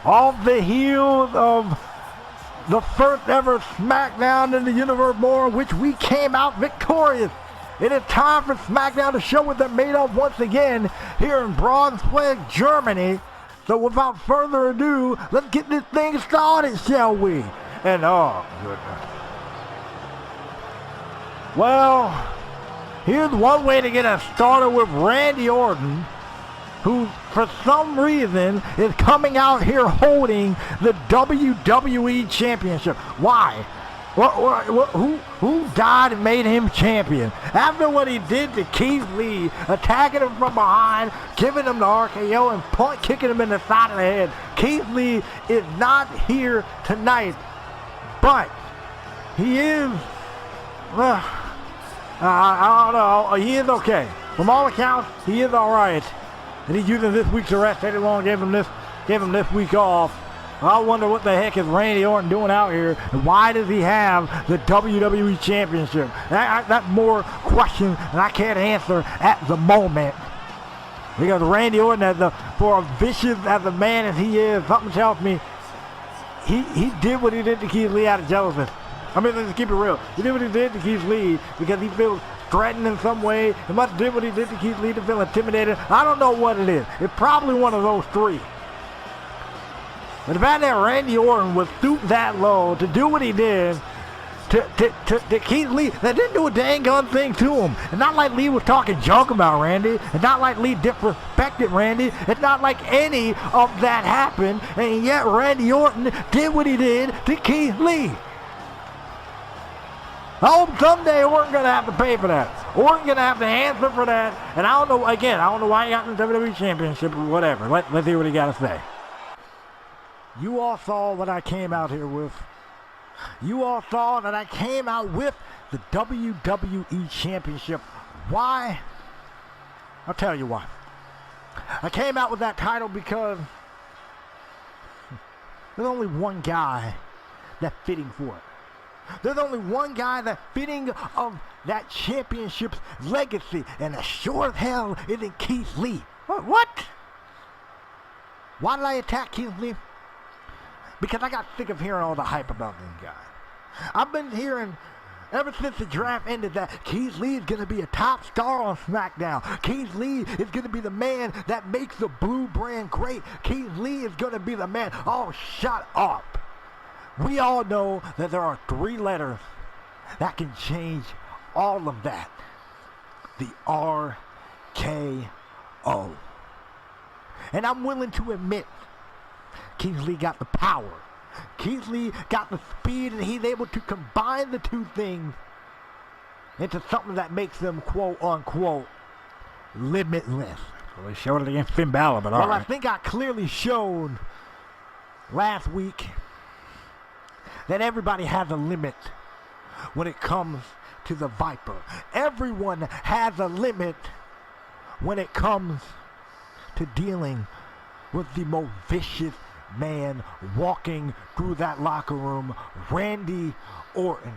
Off the heels of the first ever Smackdown in the Universe War, in which we came out victorious. It is time for Smackdown to show what they're made of once again here in Braunschweig, Germany. So without further ado, let's get this thing started, shall we? And oh goodness. Well, here's one way to get us started with Randy Orton, who for some reason is coming out here holding the WWE Championship. Why? Who died and made him champion? After what he did to Keith Lee, attacking him from behind, giving him the RKO and kicking him in the side of the head, Keith Lee is not here tonight, but he is, I don't know, he is okay. From all accounts, he is all right. And he's using this week's rest. They didn't want to give him this week off. I wonder what the heck is Randy Orton doing out here, and why does he have the WWE Championship? That's more questions that I can't answer at the moment. Because Randy Orton, for as vicious as a man as he is, something tells me he did what he did to Keith Lee out of jealousy. I mean, let's keep it real. He did what he did to Keith Lee because he feels threatened in some way. He must have did what he did to Keith Lee to feel intimidated. I don't know what it is. It's probably one of those three. But the fact that Randy Orton was stooped that low to do what he did to Keith Lee, that didn't do a dang gun thing to him. It's not like Lee was talking junk about Randy. It's not like Lee disrespected Randy. It's not like any of that happened. And yet Randy Orton did what he did to Keith Lee. I hope someday Orton's going to have to pay for that. Orton's going to have to answer for that. And I don't know why he got the WWE Championship or whatever. Let's hear what he got to say. You all saw what I came out here with. You all saw that I came out with the WWE Championship. Why? I'll tell you why. I came out with that title because there's only one guy that's fitting for it. There's only one guy that's fitting of that championship's legacy, and as sure as hell isn't Keith Lee. What? Why did I attack Keith Lee? Because I got sick of hearing all the hype about this guy. I've been hearing ever since the draft ended that Keith Lee is going to be a top star on SmackDown. Keith Lee is going to be the man that makes the blue brand great. Keith Lee is going to be the man. Oh, shut up. We all know that there are three letters that can change all of that. The RKO. And I'm willing to admit, Keith Lee got the power. Keith Lee got the speed, and he's able to combine the two things into something that makes them quote-unquote limitless. Well, they showed it against Finn Balor, but all right. Well, I think I clearly showed last week that everybody has a limit when it comes to the Viper. Everyone has a limit when it comes to dealing with the most vicious man walking through that locker room, Randy Orton.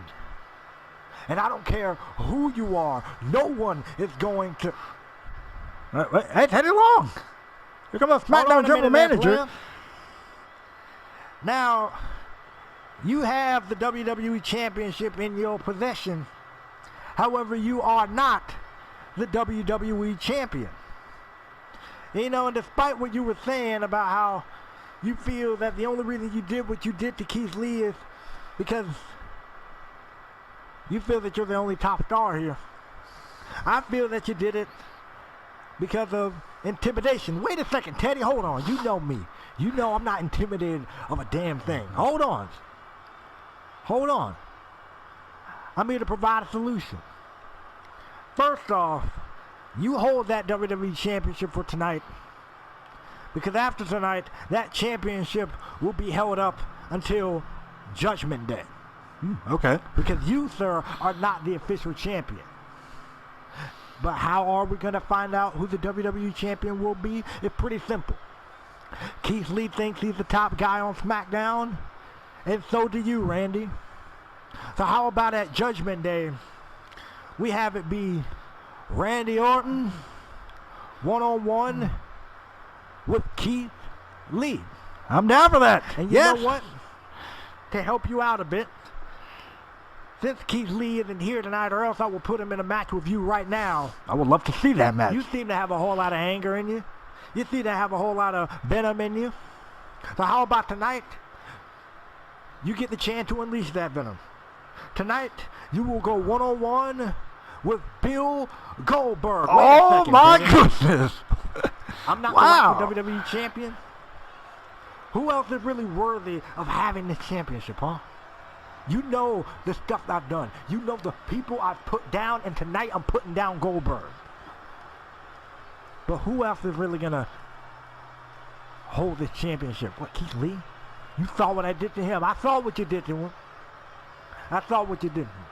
And I don't care who you are, no one is going to... Hey, Teddy Long! Here comes a SmackDown General Manager. Now, you have the WWE Championship in your possession. However, you are not the WWE Champion. You know, and despite what you were saying about how you feel that the only reason you did what you did to Keith Lee is because you feel that you're the only top star here. I feel that you did it because of intimidation. Wait a second, Teddy, hold on. You know me. You know I'm not intimidated of a damn thing. Hold on. Hold on. I'm here to provide a solution. First off, you hold that WWE Championship for tonight, because after tonight, that championship will be held up until Judgment Day. Okay. Because you, sir, are not the official champion. But how are we going to find out who the WWE Champion will be? It's pretty simple. Keith Lee thinks he's the top guy on SmackDown, and so do you, Randy. So how about at Judgment Day, we have it be Randy Orton one-on-one with Keith Lee. I'm down for that. And you know what? To help you out a bit, since Keith Lee isn't here tonight, or else I will put him in a match with you right now. I would love to see that match. You seem to have a whole lot of anger in you. You seem to have a whole lot of venom in you. So how about tonight? You get the chance to unleash that venom. Tonight, you will go one-on-one with Bill Goldberg. Oh my goodness. I'm not the right WWE champion. Who else is really worthy of having this championship, huh? You know the stuff I've done. You know the people I've put down, and tonight I'm putting down Goldberg. But who else is really going to hold this championship? What, Keith Lee? You saw what I did to him. I saw what you did to him. I saw what you did to him.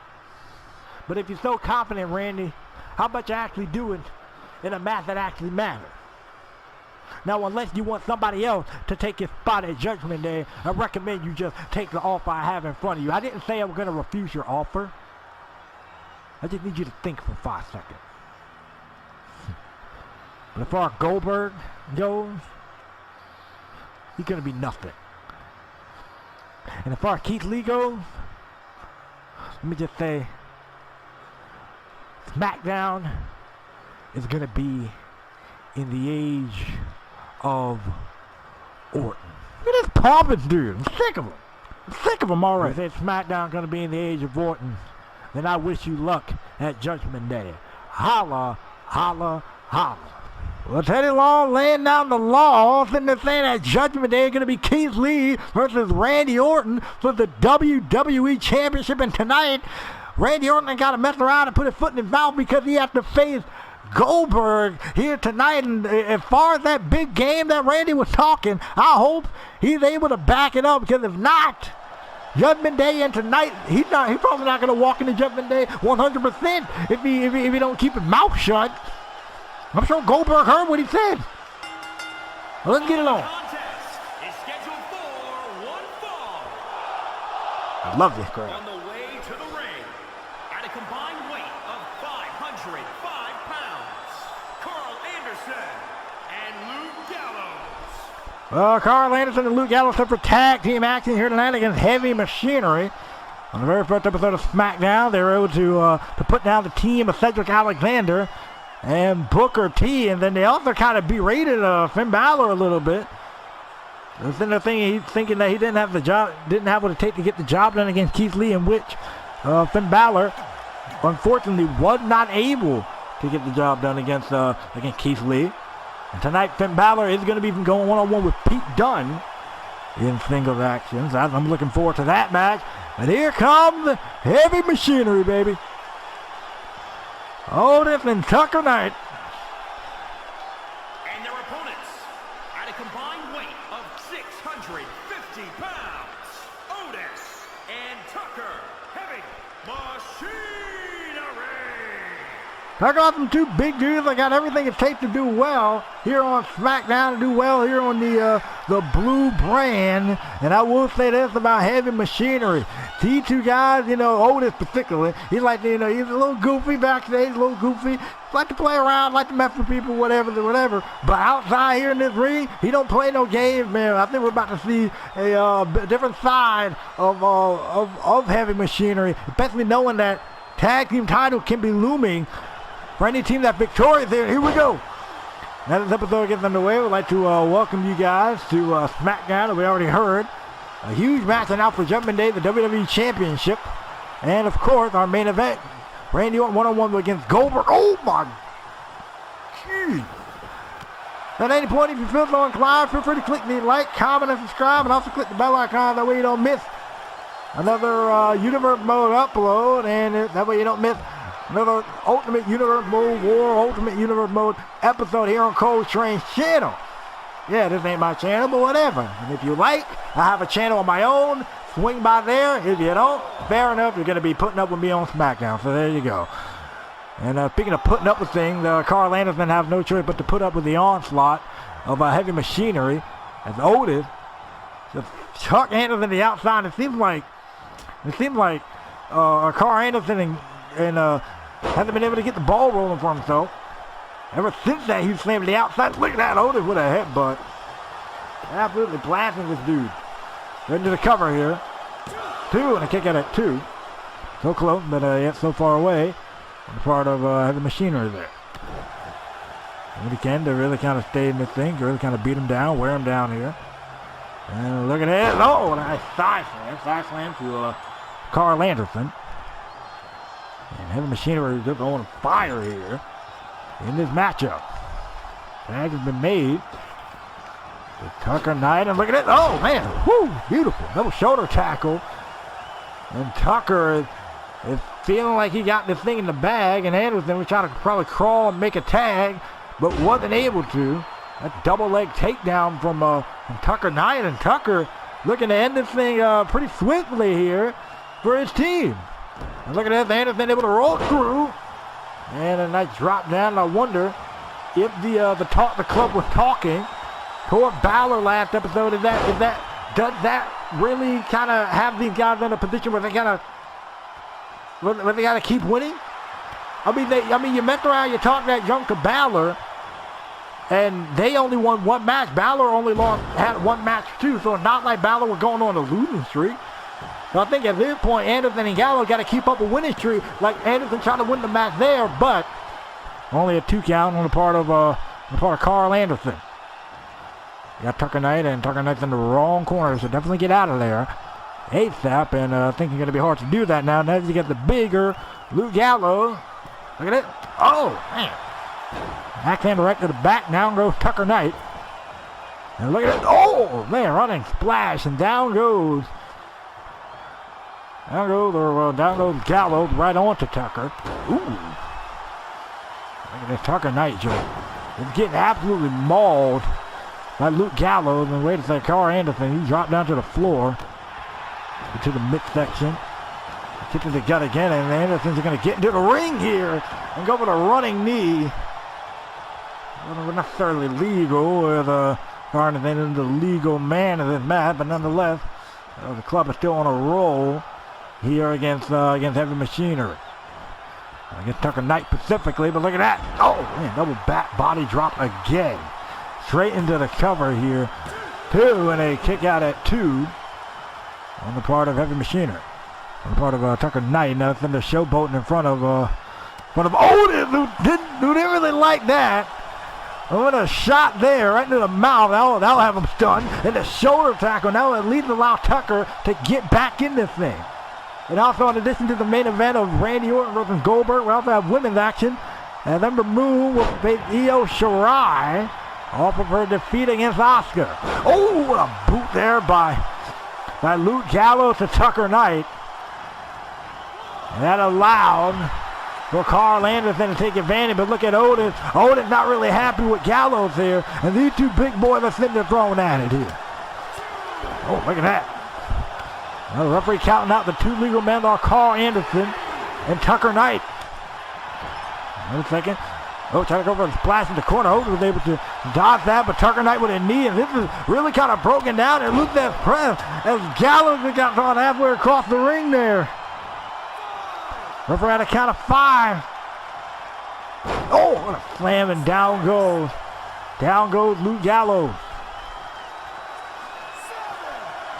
But if you're so confident, Randy, how about you actually do it in a match that actually matters? Now, unless you want somebody else to take your spot at Judgment Day, I recommend you just take the offer I have in front of you. I didn't say I'm going to refuse your offer. I just need you to think for 5 seconds. But as far as Goldberg goes, he's going to be nothing. And as far as Keith Lee goes, let me just say, Smackdown is going to be in the age of Orton. Look at this pompous dude. I'm sick of him. I'm sick of him already. If SmackDown going to be in the age of Orton, then I wish you luck at Judgment Day. Holla, holla, holla. Well, Teddy Long laying down the law, sitting there saying that Judgment Day is going to be Keith Lee versus Randy Orton for the WWE Championship. And tonight, Randy Orton ain't got to mess around and put his foot in his mouth because he has to face Goldberg here tonight. And as far as that big game that Randy was talking, I hope he's able to back it up, because if not, Judgment Day and tonight, he's probably not going to walk into Judgment Day 100% if he don't keep his mouth shut. I'm sure Goldberg heard what he said. Well, let's get it on. I love this crowd. On the way to the ring, at a combined weight of 505 pounds, Carl Anderson and Luke Gallows. Well, Carl Anderson and Luke Gallows for tag team action here tonight against Heavy Machinery. On the very first episode of SmackDown, they were able to put down the team of Cedric Alexander and Booker T, and then they also kind of berated Finn Balor a little bit. Then they're thinking that he didn't have what it takes to get the job done against Keith Lee, in which Finn Balor, unfortunately, was not able to get the job done against Keith Lee. And tonight, Finn Balor is going to be going one-on-one with Pete Dunne in singles actions. I'm looking forward to that match. And here comes Heavy Machinery, baby. Otis and Tucker Knight. And their opponents, at a combined weight of 650 pounds, Otis and Tucker, Heavy Machinery. I got them two big dudes. I got everything it takes to do well here on SmackDown, to do well here on the Blue brand. And I will say this about Heavy Machinery. These two guys, Otis particularly, he's like, he's a little goofy backstage, a little goofy. Like to play around, like to mess with people, whatever. But outside here in this ring, he don't play no games, man. I think we're about to see a different side of Heavy Machinery, especially knowing that tag team title can be looming for any team that's victorious here. Here we go. Now this episode gets underway, we'd like to welcome you guys to SmackDown that we already heard. A huge match announced for Judgment Day, the WWE Championship. And of course, our main event, Randy Orton one-on-one against Goldberg. Oh my jeez. At any point, if you feel so inclined, feel free to click the like, comment, and subscribe, and also click the bell icon. That way you don't miss another Universe Mode upload, and that way you don't miss another Ultimate Universe Mode War, Ultimate Universe Mode episode here on Cold Train's channel. Yeah, this ain't my channel, but whatever. And if you like, I have a channel of my own. Swing by there. If you don't, fair enough, you're going to be putting up with me on SmackDown. So there you go. And speaking of putting up with things, Carl Anderson have no choice but to put up with the onslaught of heavy machinery as Otis just chuck Anderson to the outside. It seems like Carl Anderson and hasn't been able to get the ball rolling for himself. Ever since that, he's slammed to the outside. Look at that, Otis with a headbutt. Absolutely blasting this dude. Right into the cover here. 2 and a kick out at 2. So close, but yet so far away on the part of heavy machinery there. And he can to really kind of stay in this thing, to really kind of beat him down, wear him down here. And look at that. Oh, nice side slam. Side slam to Carl Anderson. And heavy machinery is just on fire here in this matchup. Tag has been made. With Tucker Knight, and look at it. Oh, man. Woo, beautiful. Double shoulder tackle. And Tucker is feeling like he got this thing in the bag, and Anderson was trying to probably crawl and make a tag, but wasn't able to. That double leg takedown from Tucker Knight, and Tucker looking to end this thing pretty swiftly here for his team. And look at that, Anderson able to roll through, and a nice drop down. And I wonder if the club was talking toward Balor last episode. Does that really kind of have these guys in a position where they gotta keep winning? I mean, you mess around, you talk that junk to Balor, and they only won one match. Balor only had one match too, so it's not like Balor was going on a losing streak. So I think at this point, Anderson and Gallo got to keep up a winning streak, like Anderson trying to win the match there, but only a 2 count on the part of Carl Anderson. You got Tucker Knight, and Tucker Knight's in the wrong corner, so definitely get out of there ASAP, and I think it's going to be hard to do that now. Now you get the bigger Luke Gallo. Look at it. Oh, man. Backhand right to the back. Down goes Tucker Knight. And look at it. Oh, man, running splash, and down goes Gallo right onto Tucker. Ooh. Look at this Tucker Knight joke. It's getting absolutely mauled by Luke Gallows, and wait a second, Carl Anderson, he dropped down to the floor, to the midsection, kicked to the gut again, and Anderson's going to get into the ring here and go for the running knee. Not necessarily legal, with Carl Anderson is the legal man of this match, but nonetheless, the club is still on a roll here against heavy machinery. Against Tucker Knight specifically, but look at that. Oh, man, double back body drop again. Straight into the cover here. 2 and a kick out at 2 on the part of heavy machinery. On the part of Tucker Knight. Now it's in the showboating in front of Otis, who didn't really like that. With a shot there right into the mouth. That'll have him stunned. And the shoulder tackle now at least allow Tucker to get back in this thing. And also, in addition to the main event of Randy Orton versus Goldberg, we also have women's action. And then the Moon will face Io Shirai off of her defeat against Asuka. Oh, what a boot there by Luke Gallows to Tucker Knight. And that allowed for Carl Anderson to take advantage, but look at Otis. Otis not really happy with Gallows here, and these two big boys are sitting there throwing at it here. Oh, look at that. Now the referee counting out the 2 legal men are Carl Anderson and Tucker Knight. Wait a second. Oh, trying to go for a splash in the corner. Otis was able to dodge that, but Tucker Knight with a knee, and this is really kind of broken down. And look at that press as Gallows got thrown halfway across the ring there. Referee had a count of 5. Oh, what a slam, and down goes. Down goes Luke Gallows.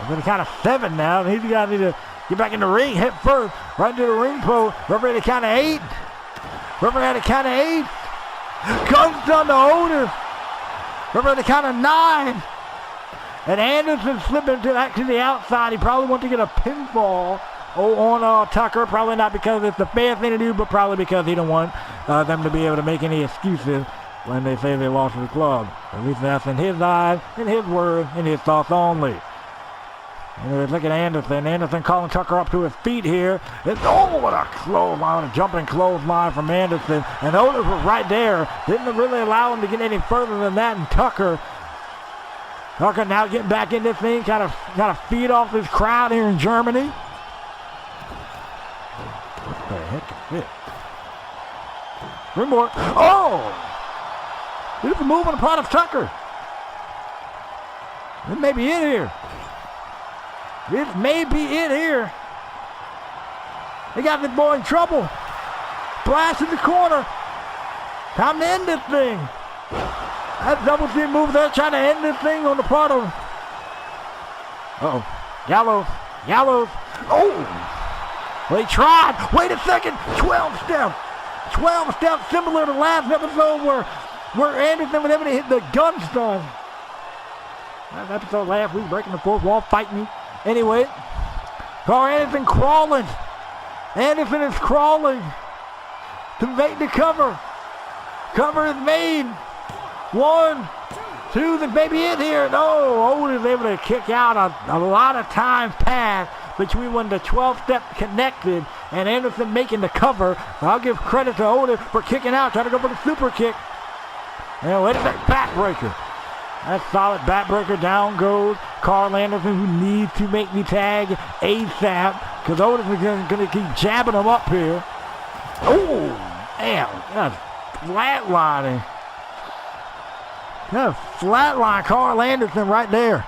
We're going to count of 7 now. He's got to need to get back in the ring, head first, right into the ring post. Referee had a count of 8. Referee had a count of 8. Comes down to Otis. Referee had a count of 9. And Anderson slipping to the outside. He probably wanted to get a pinfall on Tucker. Probably not because it's the fair thing to do, but probably because he don't want them to be able to make any excuses when they say they lost to the club. At least that's in his eyes, in his words, in his thoughts only. And look at Anderson. Anderson calling Tucker up to his feet here. Oh, what a clothesline, a jumping clothesline from Anderson. And Otis was right there. Didn't really allow him to get any further than that. And Tucker now getting back in this thing, kind of feed off this crowd here in Germany. What the heck is this? Springboard. Oh! Beautiful move on the part of Tucker. This may be it here. This may be it here. They got this boy in trouble. Blast in the corner. Time to end this thing. That double team move there trying to end this thing on the part of... Uh-oh. Gallows. Oh! Well, he tried. Wait a second. 12 step. 12 steps similar to last episode where Anderson was able to hit the gun stun. That episode last week, breaking the fourth wall, fighting me. Anyway, Carl Anderson crawling. Anderson is crawling to make the cover. Cover is made. 1, 2, then maybe it here. No, Otis is able to kick out. A lot of time passed between when the 12 step connected and Anderson making the cover. I'll give credit to Otis for kicking out, trying to go for the super kick. And wait a second, backbreaker. That's solid backbreaker. Down goes Carl Anderson, who needs to make the tag ASAP because Otis is going to keep jabbing him up here. Oh, damn. That's flatlining. That's flatline Carl Anderson right there.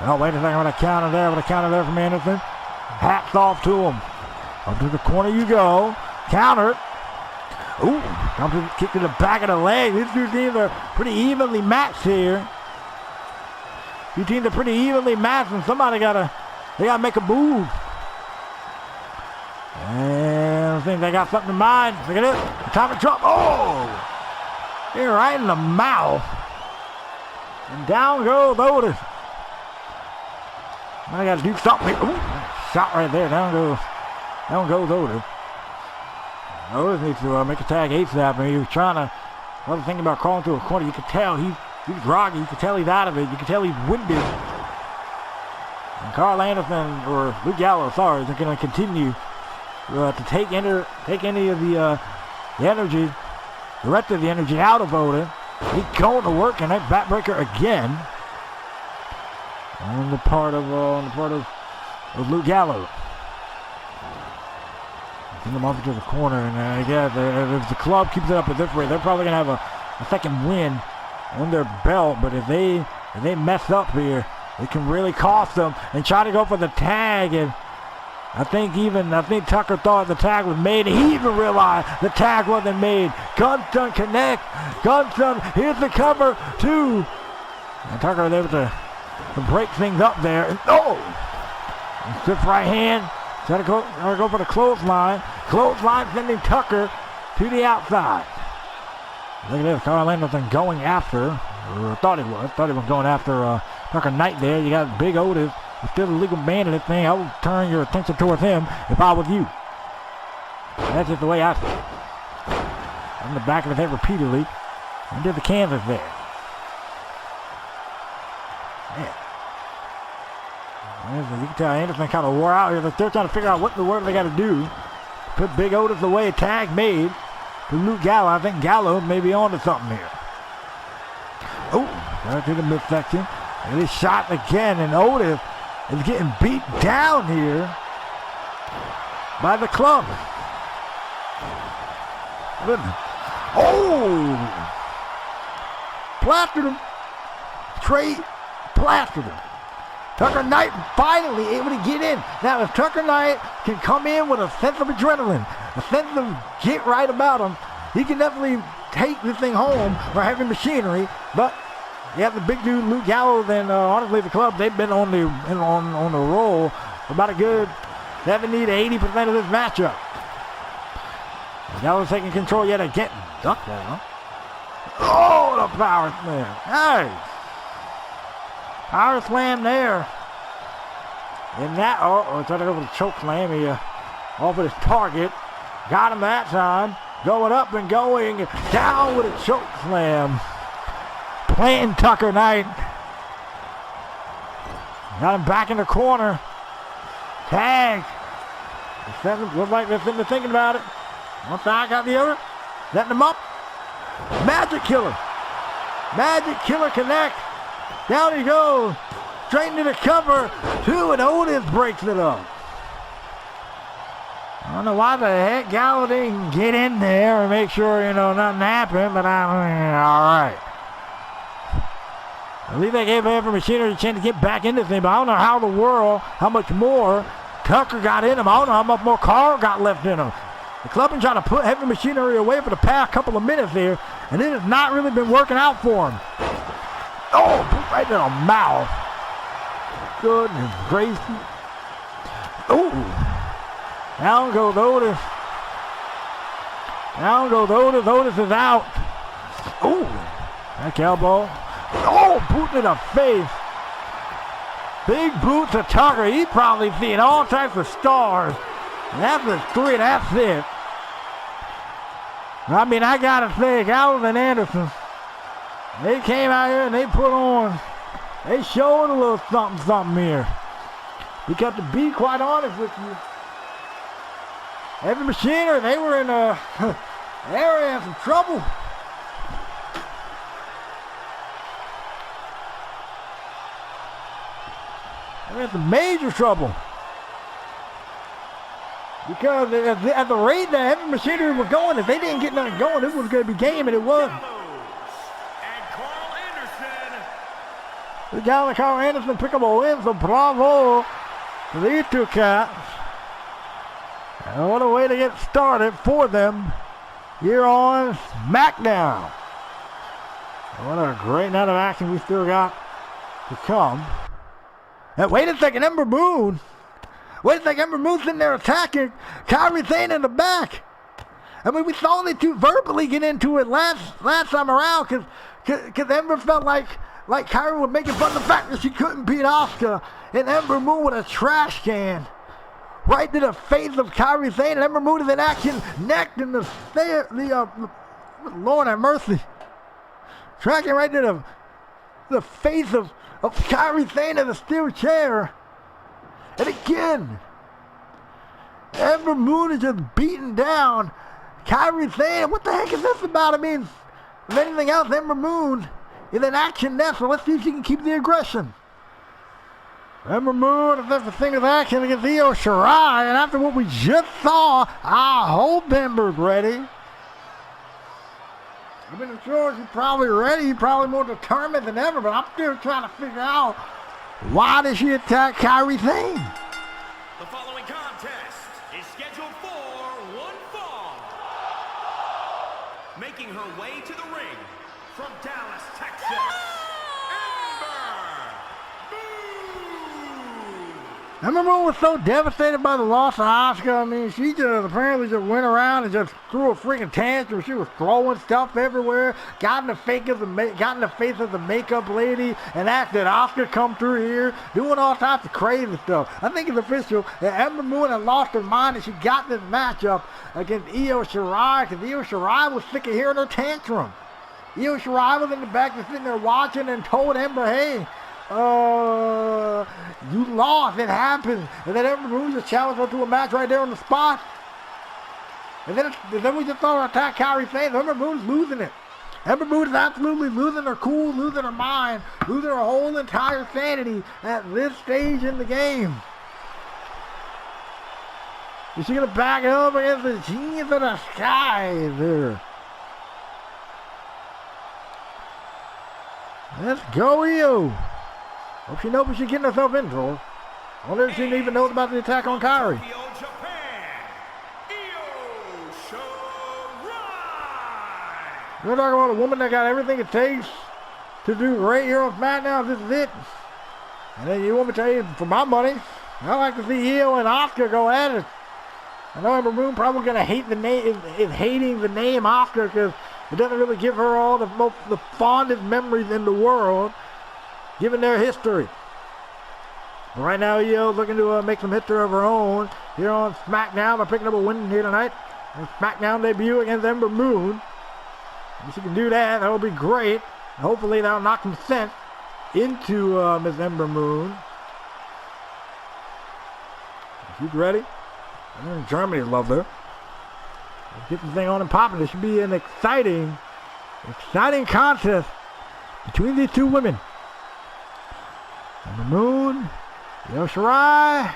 Oh, wait a second. With a counter there from Anderson. Hats off to him. Up to the corner you go. Counter. Ooh, kick to the back of the leg. These two teams are pretty evenly matched here. These teams are pretty evenly matched, and somebody gotta make a move. And I think they got something in mind. Look at it. Time to drop. Oh! They're right in the mouth. And down goes Otis. I gotta do something here. Ooh, shot right there. Down goes Otis. Otis needs to make a tag ASAP, and he was trying to, I was thinking about crawling through a corner. You could tell he's groggy. You could tell he's out of it. You could tell he's winded. And Carl Anderson, or Luke Gallows, sorry, is going to continue to take any of the energy, the rest of the energy out of Otis. He's going to work, and that backbreaker again on the part of Luke Gallows. Send them off to the corner, and if the club keeps it up at this rate, they're probably going to have a second win on their belt. But if they mess up here, it can really cost them and try to go for the tag. And I think Tucker thought the tag was made. He even realized the tag wasn't made. Gunstun connect. Gunstun, here's the cover, 2. And Tucker was able to break things up there. And stiff right hand. Try to go for the clothesline. Clothesline sending Tucker to the outside. Look at this. Carl Anderson going after, or thought he was going after Tucker Knight there. You got Big Otis. He's still the legal man in this thing. I would turn your attention towards him if I was you. That's just the way I see it. On the back of his head repeatedly. And did the canvas there. Man. You can tell Anderson kind of wore out here. They're still trying to figure out what in the world they got to do. Put Big Otis away. Tag made to Luke Gallows. I think Gallows may be on to something here. Oh, right to the midsection. And it's shot again. And Otis is getting beat down here by the club. Oh! Plastered him. Trey plastered him. Tucker Knight finally able to get in. Now, if Tucker Knight can come in with a sense of adrenaline, a sense of get right about him, he can definitely take this thing home for heavy machinery. But you have the big dude Luke Gallows and honestly the club, they've been on the roll for about a good 70 to 80% of this matchup. Gallows taking control yet again. Duck down. Oh, the power slam. Nice. Power slam there. And that, trying to go for the choke slam. He off of his target. Got him that time. Going up and going down with a choke slam. Playing Tucker Knight. Got him back in the corner. Tag. Looks like they're sitting there thinking about it. One side got the other. Setting him up. Magic Killer. Magic Killer connect. Down he goes. Straight into the cover. 2, and Otis breaks it up. I don't know why the heck Gallo didn't get in there and make sure, nothing happened, but all right. At least they gave Heavy Machinery a chance to get back in this thing, but I don't know how much more Tucker got in him. I don't know how much more Carl got left in him. The club been trying to put Heavy Machinery away for the past couple of minutes here, and it has not really been working out for him. Oh, right in the mouth. Goodness gracious. Oh. Down goes Otis. Down goes Otis. Otis is out. Oh. That elbow. Oh, boot to the face. Big boot to Tucker. He probably seen all types of stars. And that's the three. That's it. I mean, I got to say, Gallows and Anderson, they came out here and they showed a little something here. Because to be quite honest with you, Heavy Machinery, they were in some trouble. They were in some major trouble. Because at the rate that Heavy Machinery was going, if they didn't get nothing going, it was going to be game, and it was. The guy like Carl Anderson pick up a win, so bravo to these two cats. And what a way to get started for them here on Smackdown. What a great night of action we still got to come. And wait a second, Ember Moon. Wait a second, Ember Moon's sitting there attacking Kairi Sane in the back. I mean, we saw the two verbally get into it last time around because Ember felt like Kairi was making fun of the fact that she couldn't beat Asuka, and Ember Moon with a trash can right to the face of Kairi Sane, and Ember Moon is in action, necked in the Lord have mercy, tracking right to the face of Kairi Sane in the steel chair, and again, Ember Moon is just beating down Kairi Sane. What the heck is this about? I mean, if anything else, Ember Moon is in action now, so let's see if she can keep the aggression. Ember Moon is at the singles action against Io Shirai, and after what we just saw, I hope Ember's ready. I mean, I'm sure she's probably ready, she's probably more determined than ever, but I'm still trying to figure out why did she attack Kairi Sane? The following contest is scheduled for one fall. Making her way to the ring from Dallas, Texas, Ember Moon was so devastated by the loss of Asuka. I mean, she just apparently just went around and just threw a freaking tantrum. She was throwing stuff everywhere, got in the face of the makeup lady, and acted Asuka come through here, doing all types of crazy stuff. I think it's official that Ember Moon had lost her mind and she got this matchup against Io Shirai because Io Shirai was sick of hearing her tantrum. Io Shirai was in the back just sitting there watching and told Ember, hey, you lost, it happened. And then Ember Moon just challenged her to a match right there on the spot. And then we just saw her attack Kairi Sane. Ember Moon's losing it. Ember Moon is absolutely losing her cool, losing her mind, losing her whole entire sanity at this stage in the game. Is she going to back up against the genius of the skies here? Let's go, Io. Hope she knows what she's getting herself into. I wonder if she even knows about the attack on Kairi. You're talking about a woman that got everything it takes to do great here on Smackdown. This is it. And then you want me to tell you, for my money, I like to see Io and Asuka go at it. I know Ember Moon probably going to hate the name, is hating the name Asuka because it doesn't really give her all the fondest memories in the world, given their history. But right now, Io's looking to make some history of her own here on SmackDown by picking up a win here tonight. Her SmackDown debut against Ember Moon. If she can do that, that would be great. Hopefully that'll knock some sense into Miss Ember Moon. She's ready. I know Germany loves her. Let's get this thing on and popping. This should be an exciting contest between these two women. Ember Moon, Io Shirai.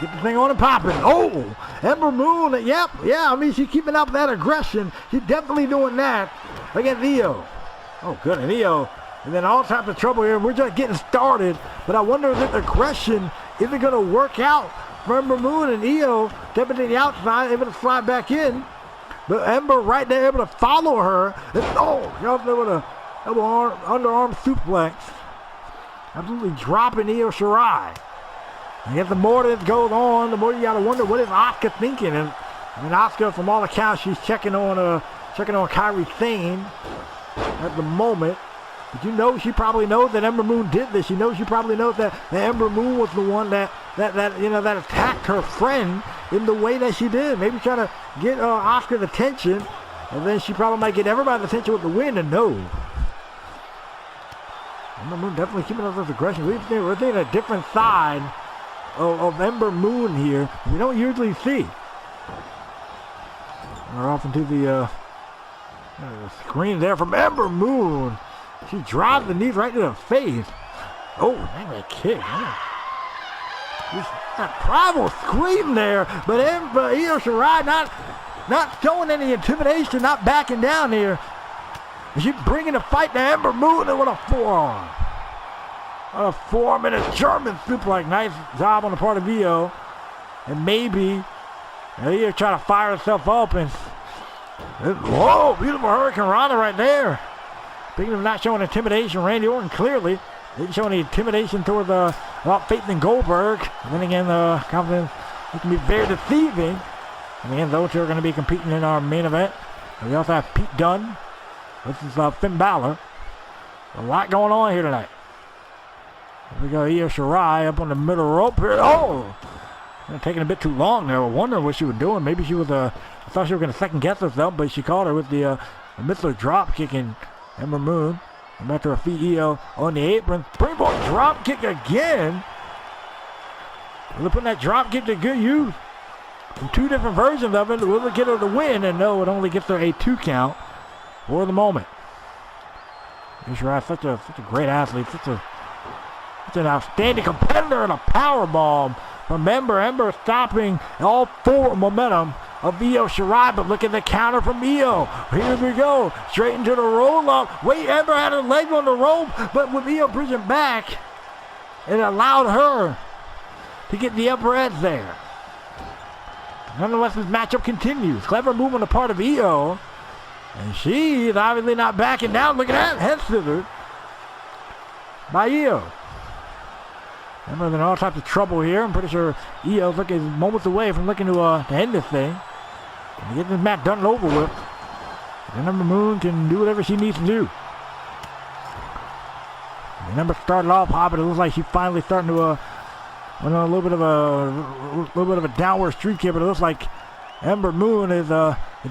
Get the thing on and popping. Oh, Ember Moon. Yep, yeah. I mean, she's keeping up that aggression. She's definitely doing that against Io. Oh, good. And Io. And then all types of trouble here. We're just getting started. But I wonder if the aggression isn't going to work out for Ember Moon and Io. Stepping to the outside, able to slide back in. But Ember right there, able to follow her. And, oh, she also able to underarm suplex. Absolutely dropping Io Shirai. And yet the more this goes on, the more you gotta wonder what is Asuka thinking. And I mean, Asuka, from all accounts, she's checking on Kairi Sane at the moment. But you know, she probably knows that Ember Moon did this. She probably knows that Ember Moon was the one that attacked her friend in the way that she did. Maybe trying to get Asuka's attention, and then she probably might get everybody's attention with the win. And no, Ember Moon definitely keeping up this aggression. We're seeing a different side of Ember Moon here we don't usually see. We're off into the screen there from Ember Moon. She drives the knees right to the face. Oh, that kick. That primal scream there, but Io Shirai not showing any intimidation, not backing down here. She's bringing the fight to Ember Moon, and what a forearm. A 4-minute German suplex. Nice job on the part of Io. And maybe Io trying to fire herself up. And whoa, beautiful Hurricane Rana right there. Speaking of not showing intimidation, Randy Orton clearly didn't show any intimidation toward about faith in Goldberg. And then again, the confidence can be very deceiving. And again, those two are going to be competing in our main event. And we also have Pete Dunne. This is Finn Balor. A lot going on here tonight. We got Io Shirai up on the middle rope here. Oh! Taking a bit too long there. I wonder what she was doing. Maybe she was, I thought she was going to second guess herself, but she caught her with the Missler drop kicking Ember Moon. And back to her feet, Io on the apron. Springboard drop kick again. They're putting that drop kick to good use. From two different versions of it. Will it get her the win? And no, it only gets her a 2 count for the moment. Io Shirai, such a great athlete. Such an outstanding competitor, and a powerbomb from Ember. Ember stopping all forward momentum of Io Shirai, but look at the counter from Io. Here we go, straight into the roll-up. Wait, Ember had her leg on the rope, but with Io pushing back, it allowed her to get the upper edge there. Nonetheless, this matchup continues. Clever move on the part of Io, and she is obviously not backing down. Look at that, head scissors by Io. Ember in all types of trouble here. I'm pretty sure Io's looking moments away from looking to end this thing. And to get this match done and over with. And Ember Moon can do whatever she needs to do. And Ember started off hot, but it looks like she's finally starting to went on a little bit of a downward streak here, but it looks like Ember Moon is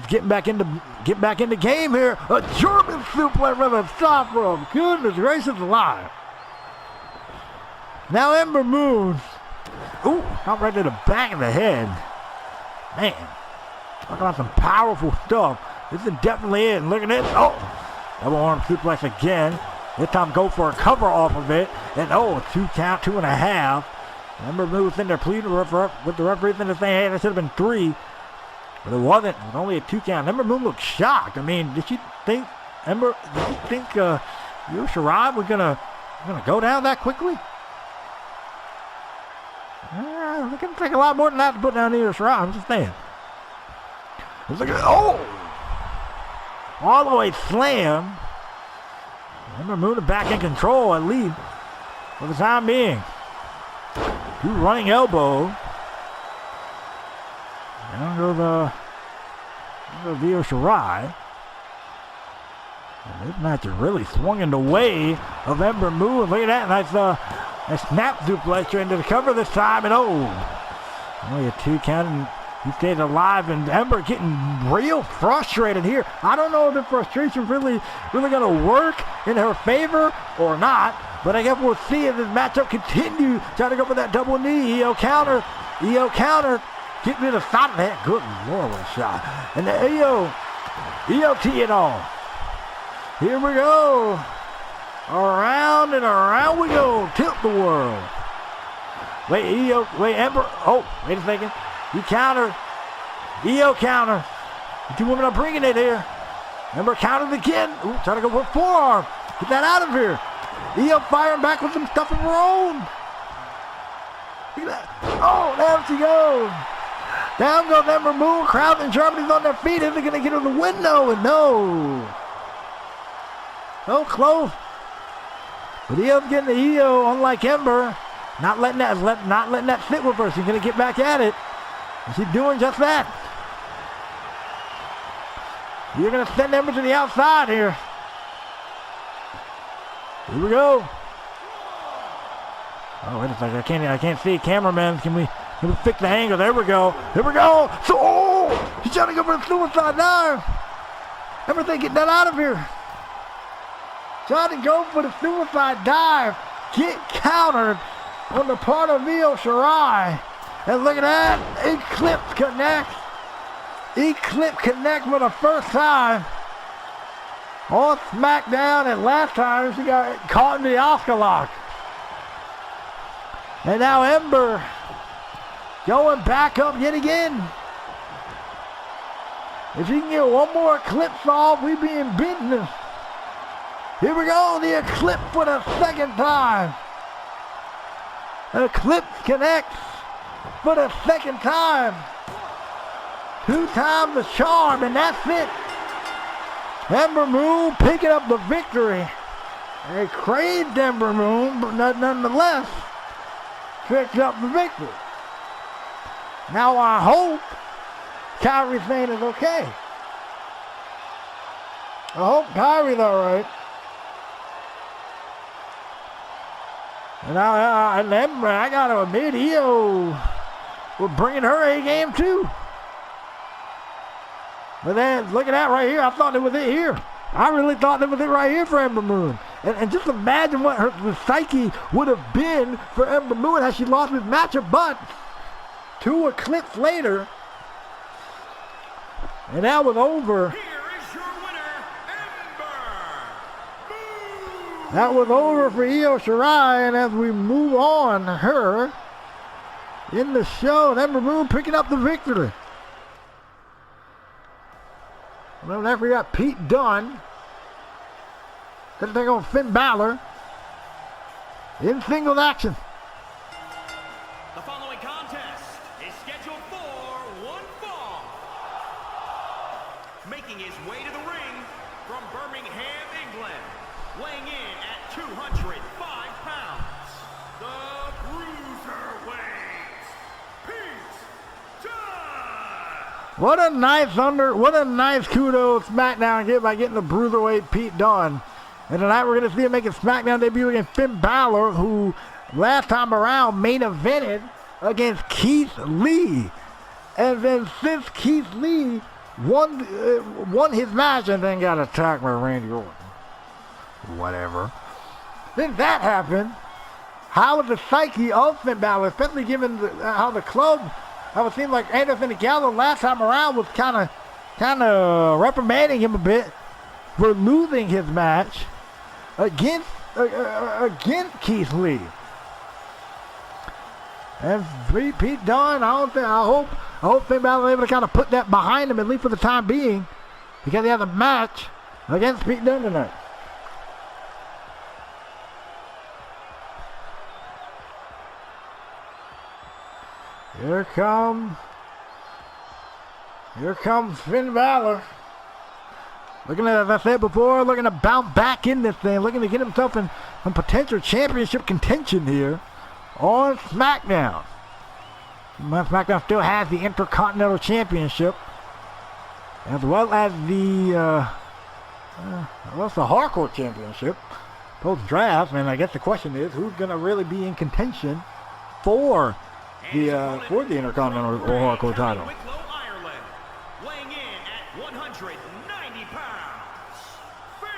getting back into game here. A German suplex with a stop from. Goodness gracious alive. Now Ember Moon, ooh, out right to the back of the head. Man, talking about some powerful stuff. This is definitely it. Look at this. Oh, double arm suplex again. This time go for a cover off of it. And oh, 2 count, 2.5. Ember Moon was in there pleading with the referee in the saying, hey, that should have been 3. But it wasn't. It was only a 2 count. Ember Moon looked shocked. I mean, did you think Io Shirai was gonna go down that quickly? It's going to take a lot more than that to put down Io Shirai. I'm just saying. It's like, oh! All the way slam. Ember Moon back in control, at least, for the time being. 2 running elbow. Down goes Io Shirai. And this match is really swung in the way of Ember Moon. Look at that. Nice a snap suplex into the cover this time, and oh, only a 2 count, and he stayed alive. And Ember getting real frustrated here. I don't know if the frustration really going to work in her favor or not, but I guess we'll see as this matchup continues. Trying to go for that double knee. Io counter, getting to the side of that. Good Lord, what a shot! And the Io teeing off. Here we go. Around and around we go. Tilt the world. Wait, Io. Wait, Ember. Oh, wait a second. He countered. Io counter. The two women are bringing it here. Ember countered again. Ooh, trying to go for a forearm. Get that out of here. Io firing back with some stuff of her own. Look at that. Oh, there she goes. Down goes Ember Moon. Crowd in Germany's on their feet. Is they going to get her the window? And no. So close. But Io's getting the Io, unlike Ember. Not letting that sit with her. She's going to get back at it. And she's doing just that. You're going to send Ember to the outside here. Here we go. Oh, wait a second. I can't see. Cameraman, can we fix the angle? There we go. Here we go. So, oh, he's trying to go for the suicide dive. Everything, get that out of here. Trying to go for the suicide dive. Get countered on the part of Io Shirai. And look at that. Eclipse connect. Eclipse connect for the first time on SmackDown, and last time she got caught in the Oscar lock. And now Ember going back up yet again. If she can get one more eclipse off, we be in business. Here we go, the eclipse for the second time. Eclipse connects for the second time. 2 times the charm, and that's it. Ember Moon picking up the victory. A craved Ember Moon, but nonetheless, picked up the victory. Now I hope Kairi Sane is okay. I hope Kairi's alright. And Ember, I gotta admit, Io was bringing her A game too. But then, look at that right here. I thought it was it here. I really thought that was it right here for Ember Moon. And just imagine what the psyche would have been for Ember Moon had she lost this matchup. But 2 eclipses later, and that was over. Here is your winner, Ember Moon. That was over for Io Shirai. And as we move on, her in the show, Ember Moon picking up the victory. Well, then we got Pete Dunne. Gonna take on Finn Balor in singles action. The following contest is scheduled for one fall. Making his way to the ring from Birmingham, England, weighing in at 205 pounds, the Bruiserweight, Pete Dunne. What a nice kudos SmackDown get by getting the Bruiserweight Pete Dunne. And tonight we're going to see him make a SmackDown debut against Finn Balor, who last time around main evented against Keith Lee. And then since Keith Lee won his match and then got attacked by Randy Orton. Whatever. Then that happened. How was the psyche of Finn Balor, especially given how the club, how it seemed like Anderson and Gallo last time around was kind of reprimanding him a bit for losing his match against Keith Lee. And Pete Dunne, I hope Finn Balor able to kind of put that behind him, at least for the time being, because he has a match against Pete Dunne tonight. Here comes Finn Balor. Looking at, as I said before, looking to bounce back in this thing, looking to get himself in some potential championship contention here on SmackDown. SmackDown still has the Intercontinental Championship, as well as the Hardcore Championship post-draft. And I guess the question is, who's going to really be in contention for the Intercontinental or Hardcore title? Weighing in at 190 pounds, Finn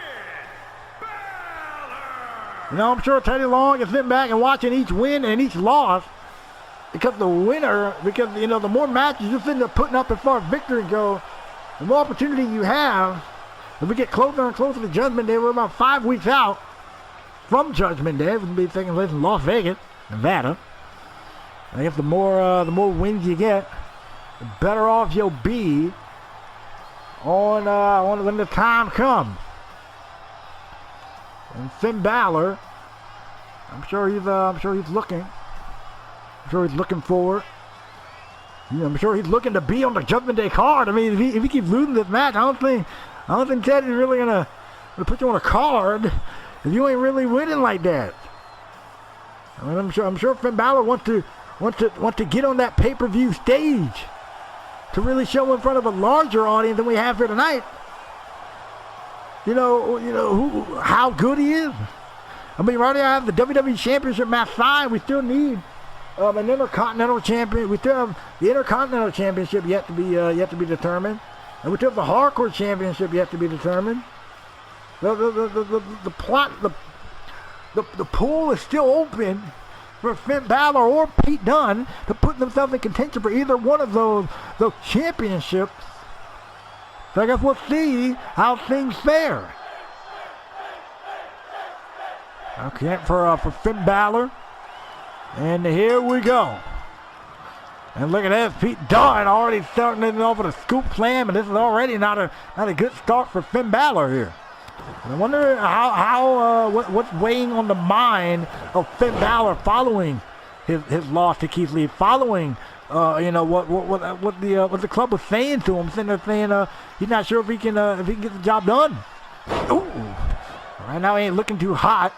Balor. You know, I'm sure Teddy Long is sitting back and watching each win and each loss, because the more matches you're sitting there putting up as far as victory go, the more opportunity you have. As we get closer and closer to Judgment Day, we're about 5 weeks out from Judgment Day. We'll be taking place in Las Vegas, Nevada. I guess the more wins you get, the better off you'll be on when the time comes. And Finn Balor, I'm sure he's looking. I'm sure he's looking forward. I'm sure he's looking to be on the Judgment Day card. I mean, if he keeps losing this match, I don't think Teddy's really gonna put you on a card if you ain't really winning like that. I mean, I'm sure Finn Balor wants to get on that pay-per-view stage to really show in front of a larger audience than we have here tonight. How good he is. I mean, we already have the WWE Championship match signed. We still need an Intercontinental Champion. We still have the Intercontinental Championship yet to be determined, and we still have the Hardcore Championship yet to be determined. The pool is still open for Finn Balor or Pete Dunne to put themselves in contention for either one of those championships. So I guess we'll see how things fare. Okay, for Finn Balor. And here we go. And look at this, Pete Dunne already starting it off with a scoop slam, and this is already not a good start for Finn Balor here. I wonder what's weighing on the mind of Finn Balor following his loss to Keith Lee, following what the club was saying to him, sitting there saying he's not sure if he can get the job done. Ooh, right now he ain't looking too hot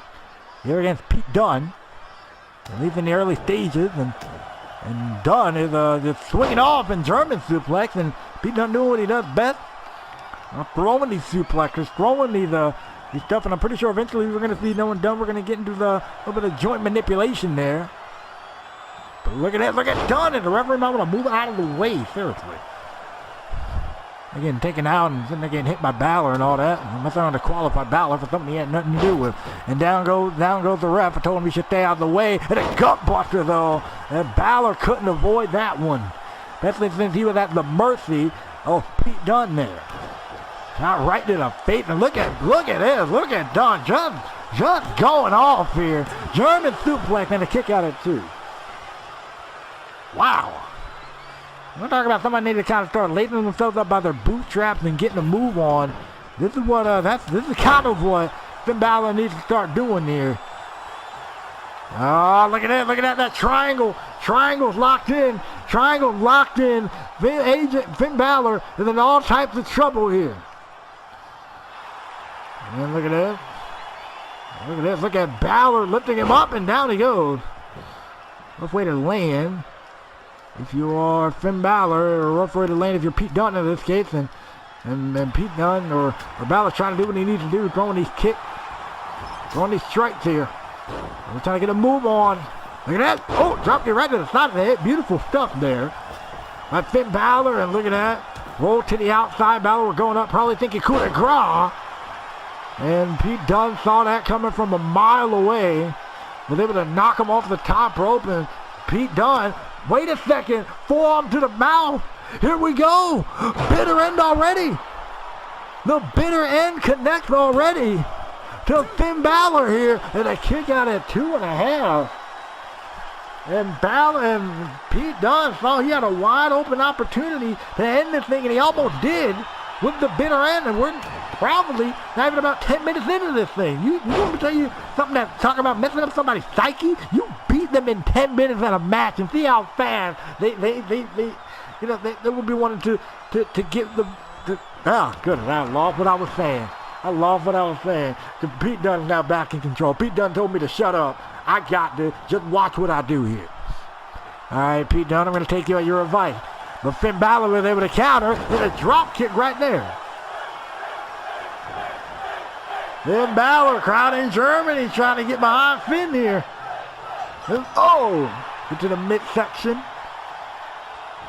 here against Pete Dunne, at least in the early stages, and Dunne is just swinging off in German suplex, and Pete Dunne doing what he does best. Throwing these suplexes, throwing these stuff, and I'm pretty sure eventually we're going to see no one done. We're going to get into the little bit of joint manipulation there. But look at that, look at Dunne, and the referee might want to move out of the way, seriously. They're getting taken out, and then they're getting hit by Balor and all that. I'm not trying to qualify Balor for something he had nothing to do with. And down goes the ref. I told him he should stay out of the way. And a gut buster, though. And Balor couldn't avoid that one. Especially since he was at the mercy of Pete Dunne there. Not right to the face, and look at this, look at Dunne just going off here. German suplex and a kick out at 2. Wow. We're talking about somebody needing to kind of start lacing themselves up by their bootstraps and getting a move on. This is this is kind of what Finn Balor needs to start doing here. Oh, look at that, that triangle's locked in. Finn Balor is in all types of trouble here. And look at this. Look at this. Look at Balor lifting him up, and down he goes. Rough way to land. If you are Finn Balor, or rough way to land if you're Pete Dunne in this case, and Pete Dunne or Balor trying to do what he needs to do, throwing these kicks, throwing these strikes here. We're trying to get a move on. Look at that. Oh, dropped it right to the side of the head. Beautiful stuff there by Finn Balor, and look at that. Roll to the outside. Balor going up, probably thinking coup de grace. And Pete Dunne saw that coming from a mile away. Was able to knock him off the top rope. And Pete Dunne, wait a second, forearm to the mouth. Here we go. Bitter end already. The bitter end connects already to Finn Balor here. And a kick out at 2.5. And Balor and Pete Dunne saw he had a wide open opportunity to end this thing, and he almost did with the bitter end, and we're probably not even about 10 minutes into this thing. You want me to tell you something that's talking about messing up somebody's psyche? You beat them in 10 minutes at a match, and see how fast they will be wanting to get the goodness, I lost what I was saying. The Pete Dunne is now back in control. Pete Dunne told me to shut up. I got to just watch what I do here. All right, Pete Dunne, I'm going to take you at your advice. But Finn Balor was able to counter with a drop kick right there. Finn Balor, crowd in Germany, trying to get behind Finn here. Get to the midsection.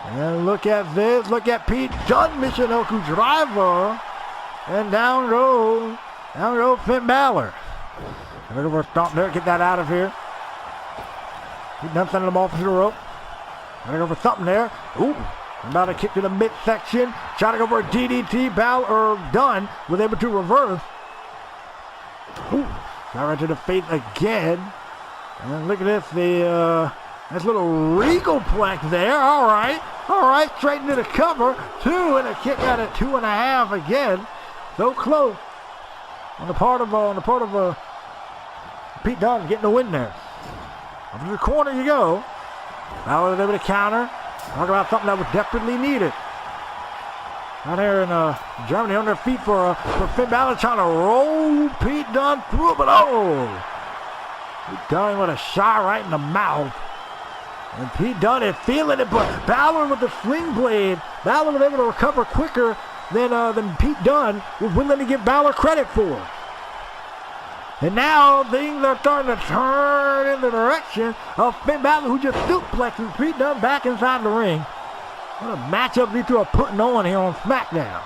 And look at this. Look at Pete Dunne, Michinoku driver. And down goes Finn Balor. Looking for a stomp there. Get that out of here. Pete Dunne sending him off to the rope. Looking for something there. Ooh. About to kick to the midsection. Trying to go for a DDT. Dunne was able to reverse. Ooh. Shot right to the face again. And look at this. Nice little regal plex there. All right. Straight into the cover. 2 and a kick out at 2.5 again. So close. On the part of Pete Dunne getting the win there. Up to the corner you go. Balor was able to counter. Talk about something that was desperately needed. Out here in Germany on their feet for Finn Balor trying to roll Pete Dunne through, but Pete Dunne with a shot right in the mouth. And Pete Dunne is feeling it, but Balor with the sling blade. Balor was able to recover quicker than Pete Dunne was willing to give Balor credit for. And now things are starting to turn in the direction of Finn Balor, who just suplexes Pete Dunne back inside the ring. What a matchup these two are putting on here on Smackdown.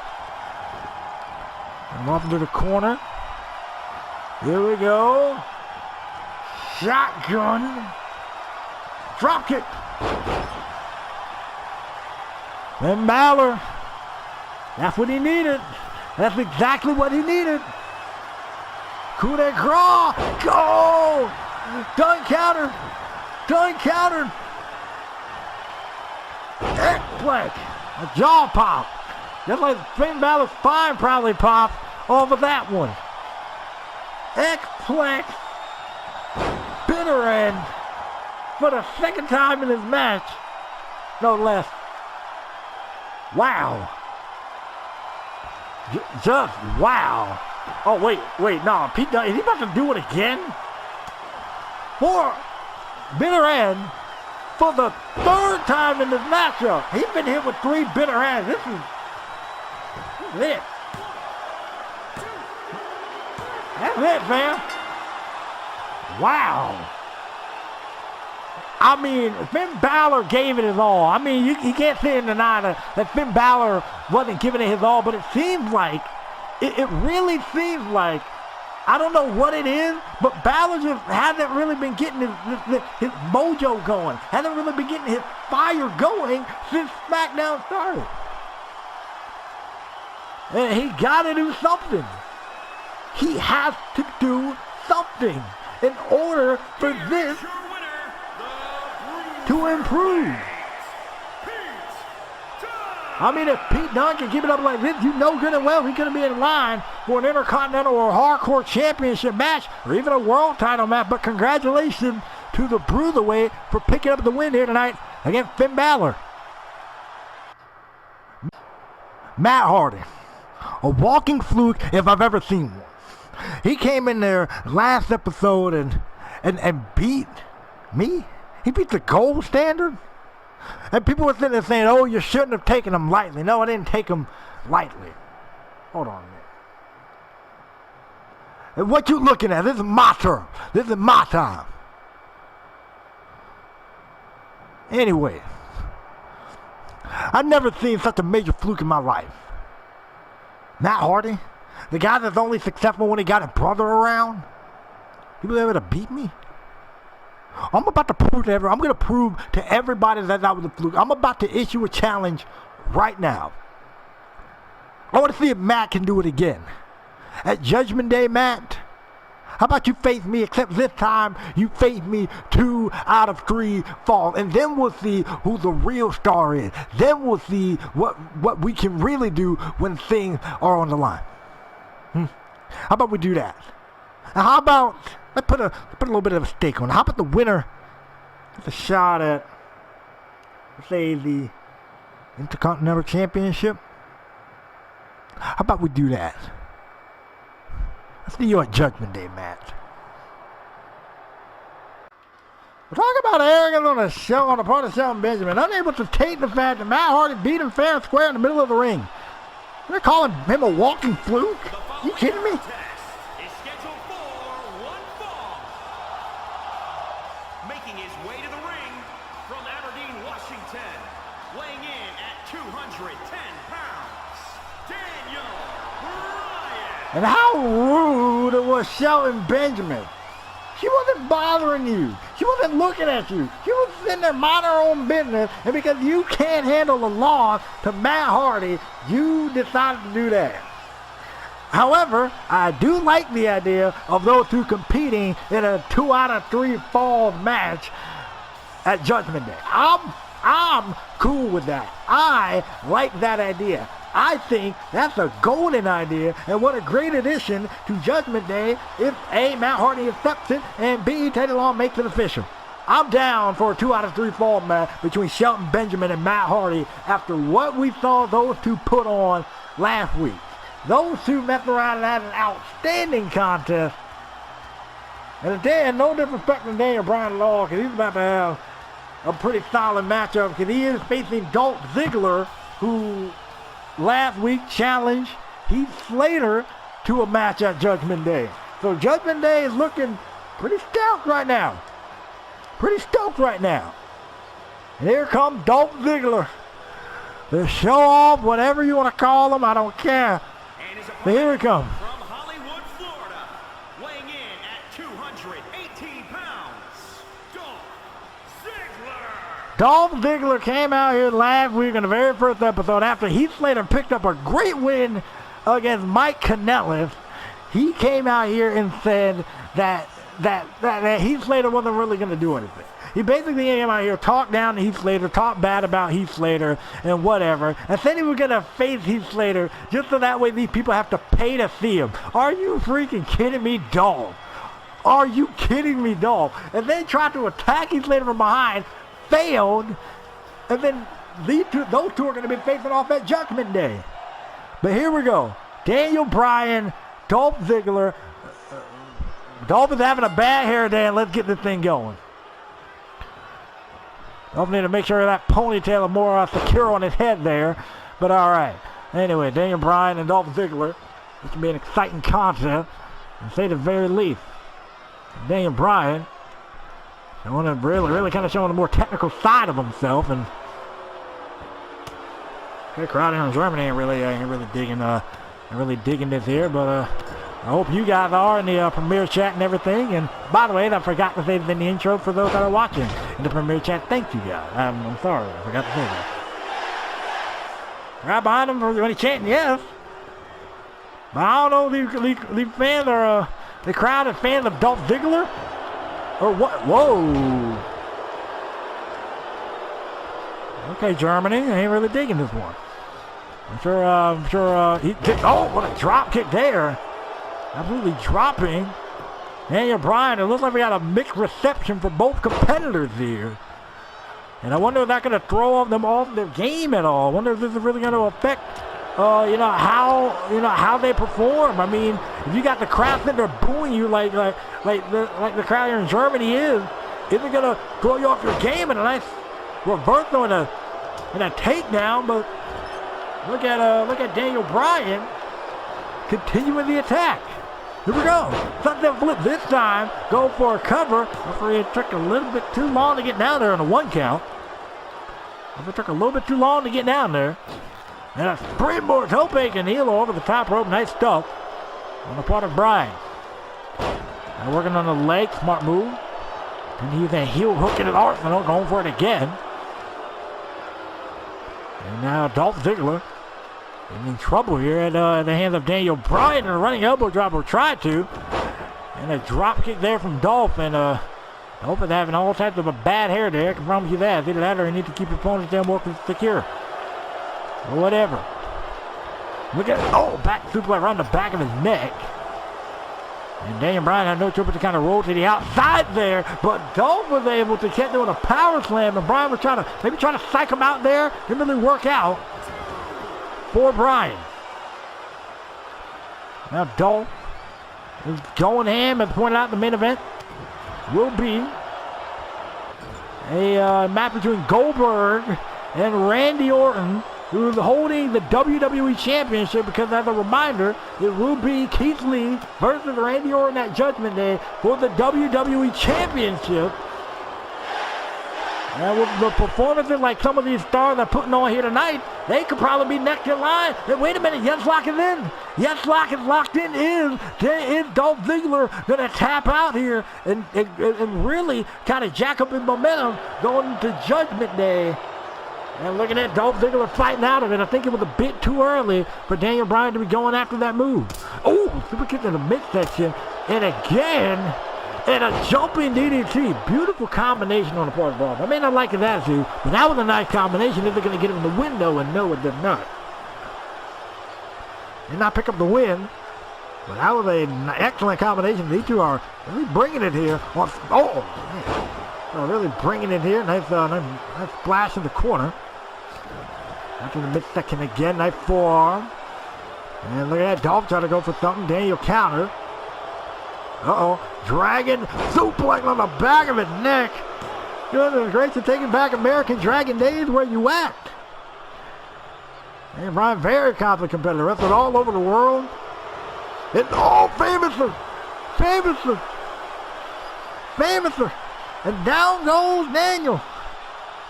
I'm off into the corner. Here we go. Shotgun. Drop kick. Finn Balor. That's what he needed. That's exactly what he needed. Coup de grace. Go. Dunne counter. Dunne countered. X-Plex. A jaw pop. Just like Finn Balor's spine probably popped off of that one. X-Plex. Bitter end. For the second time in his match. No less. Wow. Just wow. Oh, wait, no. Pete Dunne, is he about to do it again? For bitter end. For the third time in this matchup. He's been hit with 3 bitter hands. This is it. That's it, fam. Wow. I mean, Finn Balor gave it his all. I mean, you can't sit and deny that Finn Balor wasn't giving it his all, but it seems like, it really seems like, I don't know what it is, but Balor just hasn't really been getting his mojo going. Hasn't really been getting his fire going since Smackdown started. And he got to do something. He has to do something in order for this to improve. I mean, if Pete Dunne can keep it up like this, you know good and well he's going to be in line for an Intercontinental or Hardcore Championship match or even a World Title match. But congratulations to the Bruiserweight for picking up the win here tonight against Finn Balor. Matt Hardy, a walking fluke if I've ever seen one. He came in there last episode and beat me. He beat the gold standard. And people were sitting there saying, oh, you shouldn't have taken him lightly. No, I didn't take him lightly. Hold on a minute. And what you looking at? This is my turn. This is my time. Anyway, I've never seen such a major fluke in my life. Matt Hardy, the guy that's only successful when he got his brother around, he was able to beat me. I'm about to prove to everyone. I'm going to prove to everybody that was a fluke. I'm about to issue a challenge right now. I want to see if Matt can do it again. At Judgment Day, Matt, how about you face me, except this time you face me 2 out of 3 falls. And then we'll see who the real star is. Then we'll see what we can really do when things are on the line. How about we do that? And how about... Let's put a little bit of a stake on it. How about the winner gets a shot at, let's say, the Intercontinental Championship? How about we do that? Let's see you at Judgment Day, Matt. We're talking about arrogance on the show, on the part of Shelton Benjamin, unable to take the fact that Matt Hardy beat him fair and square in the middle of the ring. They're calling him a walking fluke? You kidding me? And how rude it was Shelton Benjamin. She wasn't bothering you. She wasn't looking at you. She was sitting there minding her own business. And because you can't handle the loss to Matt Hardy, you decided to do that. However, I do like the idea of those two competing in a 2 out of 3 falls match at Judgment Day. I'm cool with that. I like that idea. I think that's a golden idea, and what a great addition to Judgment Day if A, Matt Hardy accepts it, and B, Teddy Long makes it official. I'm down for a 2 out of 3 fall match between Shelton Benjamin and Matt Hardy after what we saw those two put on last week. Those two messed around and had an outstanding contest. And again, no disrespect to Daniel Bryan at all, because he's about to have a pretty solid matchup, because he is facing Dolph Ziggler, who last week challenged Heath Slater to a match at Judgment Day. So Judgment Day is looking pretty stoked right now. And here comes Dolph Ziggler. The show off, whatever you want to call him, I don't care. So here he comes. From Hollywood, Florida, weighing in at 218 pounds, Dolph Ziggler. Dolph Ziggler came out here last week in the very first episode after Heath Slater picked up a great win against Mike Kanellis. He came out here and said that Heath Slater wasn't really going to do anything. He basically came out here, talked down to Heath Slater, talked bad about Heath Slater and whatever, and said he was going to face Heath Slater just so that way these people have to pay to see him. Are you freaking kidding me, Dolph? Are you kidding me, Dolph? And then tried to attack Heath Slater from behind, failed, and then those two are going to be facing off at Judgment Day. But here we go. Daniel Bryan, Dolph Ziggler. Dolph is having a bad hair day, and let's get this thing going. Dolph need to make sure that ponytail is more secure on his head there. But all right. Anyway, Daniel Bryan and Dolph Ziggler. This can be an exciting contest, to say the very least. Daniel Bryan, really kind of showing a more technical side of himself, and the crowd here in Germany ain't really digging this here, but I hope you guys are in the Premier Chat and everything. And by the way, I forgot to say this in the intro for those that are watching in the Premier Chat. Thank you guys. I'm sorry, I forgot to say that. Right behind him when he's chanting yes. But I don't know, these fans are, the crowd is fans of Dolph Ziggler? Or what? Whoa. Okay, Germany, I ain't really digging this one. I'm sure he did. Oh, what a drop kick there. Absolutely dropping Daniel Bryan. It looks like we got a mixed reception for both competitors here. And I wonder if that's going to throw them off their game at all. I wonder if this is really going to affect, how they perform. I mean, if you got the crowd sitting there booing you like the crowd here in Germany is it going to throw you off your game in a nice reversal and a takedown? But look at Daniel Bryan continuing the attack. Here we go. Sunset flip this time. Go for a cover. Referee, it took a little bit too long to get down there on a 1 count. It took a little bit too long to get down there. And a springboard tope and heel over the top rope. Nice stuff on the part of Bryan. And working on the leg. Smart move. And he's a heel hook in his arsenal. Going for it again. And now Dolph Ziggler in trouble here at the hands of Daniel Bryan, and a running elbow drop, or tried to. And a drop kick there from Dolph, and Dolph is having all types of a bad hair there. I can promise you that. Either that or you need to keep your opponents down more secure. Or whatever. Look at back suplex around the back of his neck. And Daniel Bryan had no choice but to kind of roll to the outside there, but Dolph was able to catch doing a power slam, and Bryan was trying to psych him out there. Didn't really work out for Bryan. Now Dolph is going ham, as pointed out in the main event. Will be a match between Goldberg and Randy Orton, who is holding the WWE Championship, because as a reminder, it will be Keith Lee versus Randy Orton at Judgment Day for the WWE Championship. And with the performances like some of these stars are putting on here tonight, they could probably be next in line. And wait a minute, Yes Lock is in. Yes Lock is locked in. Is Dolph Ziggler going to tap out here and really kind of jack up his momentum going to Judgment Day? And looking at Dolph Ziggler fighting out of it. I think it was a bit too early for Daniel Bryan to be going after that move. Oh, super kick in the midsection. And again, And a jumping DDT. Beautiful combination on the part of Dolph. I may not like his attitude, but that was a nice combination. Is it going to get him in the window? And no, it did not. Did not pick up the win. But that was an excellent combination. These two are really bringing it here. Oh, man. Oh, really bringing it here. Nice splash in the corner. Back in the midsection again. Nice forearm. And look at that. Dolph trying to go for something. Daniel counter. Uh-oh. Dragon suplex on the back of his neck. Goodness gracious, taking back American Dragon days. Where you at? And Brian, very confident competitor. Wrestled all over the world. And famously. And down goes Daniel.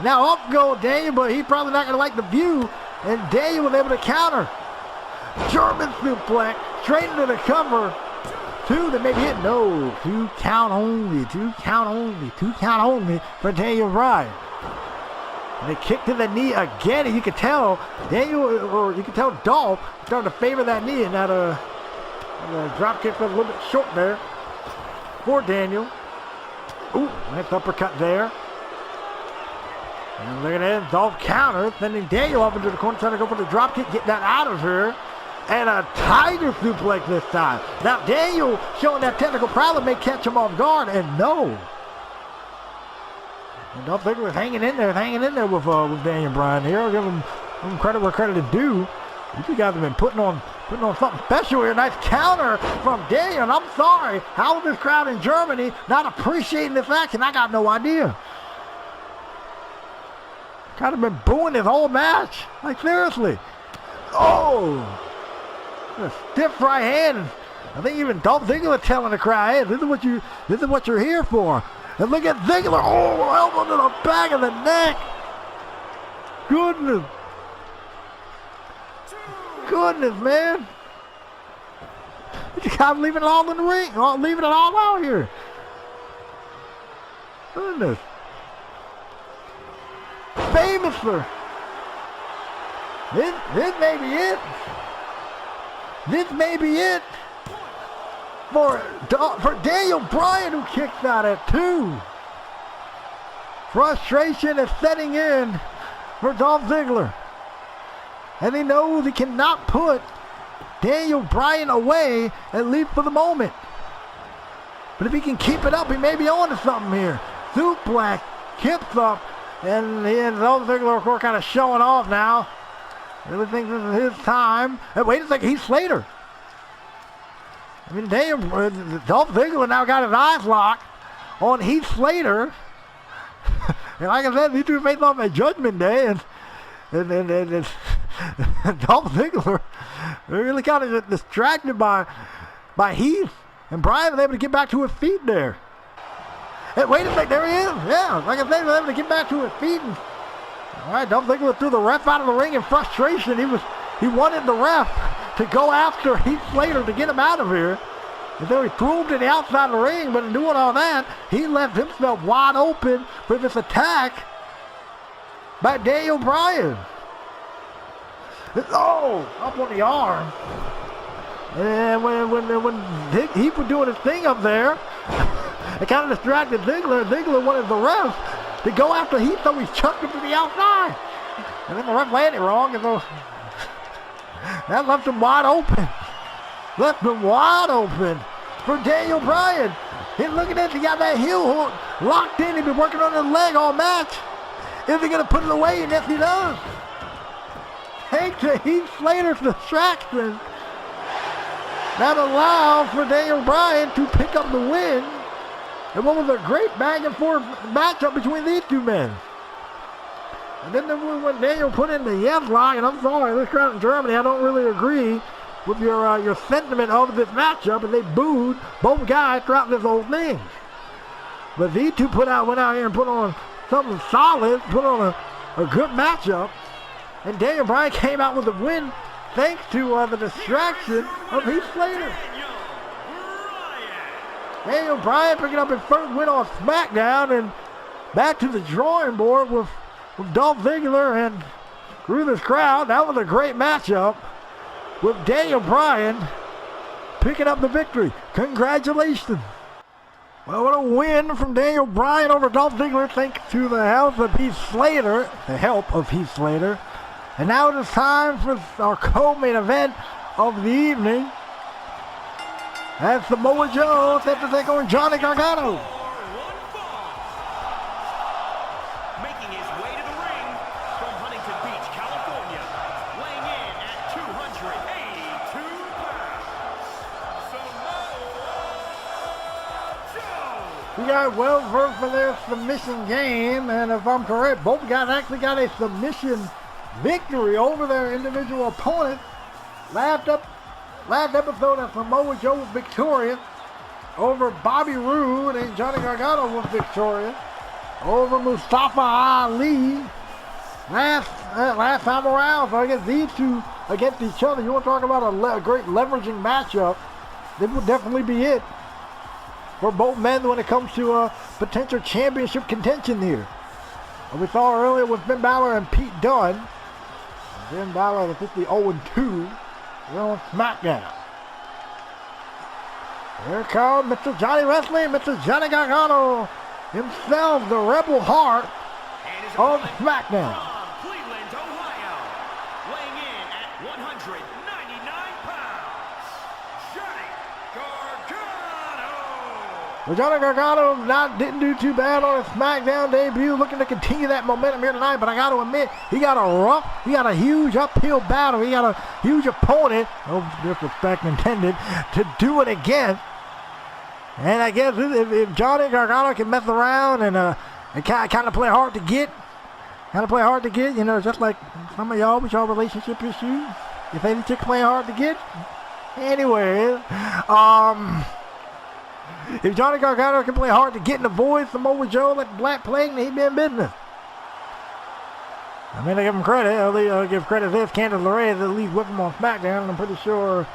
Now up goes Daniel, but he's probably not going to like the view. And Daniel was able to counter. German suplex straight into the cover. Two that maybe hit. No, 2 count only. 2 count only for Daniel Bryan. And they kick to the knee again, and you could tell Dolph starting to favor that knee, and that drop kick was a little bit short there for Daniel. Ooh, nice uppercut there. And look at that, Dolph counter, sending Daniel up into the corner, trying to go for the drop kick, get that out of here. And a tiger suplex this time. Now Daniel showing that technical prowess may catch him off guard, and no. And Dolph Ziggler was hanging in there with Daniel Bryan here. I'll give him credit where credit is due. You two guys have been putting on something special here. Nice counter from Daniel. And I'm sorry, how is this crowd in Germany not appreciating this action? I got no idea. Kind of been booing this whole match. Like seriously. Oh, a stiff right hand. I think even Dolph Ziggler telling the crowd, hey, this is what you're here for. And look at Ziggler. Oh, elbow to the back of the neck. Goodness, man. You guys leaving it all in the ring. Leaving it all out here. Goodness. Famously. This may be it. This may be it for Daniel Bryan, who kicks out at 2. Frustration is setting in for Dolph Ziggler. And he knows he cannot put Daniel Bryan away, at least for the moment. But if he can keep it up, he may be on to something here. Suplex, kips up, and Dolph Ziggler, of course, kind of showing off now. Really thinks this is his time. Hey, wait a second, he's Slater. I mean, Dolph Ziggler now got his eyes locked on Heath Slater. And like I said, these two face off at Judgment Day, and Dolph Ziggler really kind of distracted by Heath. And Bryan was able to get back to his feet there. Hey, wait a second, there he is. Yeah, like I said, he was able to get back to his feet. And, all right, Dolph Ziggler threw the ref out of the ring in frustration. He wanted the ref to go after Heath Slater to get him out of here. And so he threw him to the outside of the ring, but in doing all that, he left himself wide open for this attack by Daniel Bryan. Oh, up on the arm. And when he was doing his thing up there, it kind of distracted Ziggler. Ziggler wanted the ref to go after Heath, so he chucked him to the outside. And then the ref landed wrong, and so that left him wide open. Left him wide open for Daniel Bryan. And look at this, he got that heel hook locked in. He's been working on his leg all match. Is he going to put it away? And yes, he does. Thanks to Heath Slater's distraction, that allowed for Daniel Bryan to pick up the win. And what was a great back and forth matchup between these two men. And then when Daniel put in the yes lock, and I'm sorry, this crowd in Germany, I don't really agree with your sentiment of this matchup, and they booed both guys throughout this whole thing. But these two went out here and put on something solid, put on a good matchup, and Daniel Bryan came out with a win thanks to the distraction of Heath Slater. Daniel Bryan picking up his first win on Smackdown, and back to the drawing board with Dolph Ziggler and through this crowd. That was a great matchup with Daniel Bryan picking up the victory. Congratulations. Well, what a win from Daniel Bryan over Dolph Ziggler, thanks to the help of Heath Slater. And now it is time for our co-main event of the evening. That's Samoa Joe set to take on Johnny Gargano. Making his way to the ring from Huntington Beach, California, weighing in at 282 pounds, Samoa Joe. We got well versed for their submission game, and if I'm correct, both guys actually got a submission victory over their individual opponents. Last episode, Samoa Joe was victorious over Bobby Roode, and Johnny Gargano was victorious over Mustafa Ali. Last time around, so I guess these two against each other. You want to talk about a great leveraging matchup? This would definitely be it for both men when it comes to potential championship contention here. We saw earlier with Finn Balor and Pete Dunne. Finn Balor officially 0-2. We're on Smackdown. Here comes Mr. Johnny Wrestling, Mr. Johnny Gargano himself, the Rebel Heart of Smackdown. From Cleveland, Ohio, weighing in at 199 pounds, Johnny Gargano. Well, Johnny Gargano didn't do too bad on his Smackdown debut, looking to continue that momentum here tonight, but I got to admit, he got a huge uphill battle. He got a huge opponent, no disrespect intended, to do it again. And I guess if Johnny Gargano can mess around and kind of play hard to get, you know, just like some of y'all with y'all relationship issues. You think the chick playing hard to get? Anyway, if Johnny Gargano can play hard to get and avoid Samoa Joe like the Black Plague, then he be in business. I mean, I give him credit. I'll give credit to this. Candice LeRae is at least with him on SmackDown, and I'm pretty sure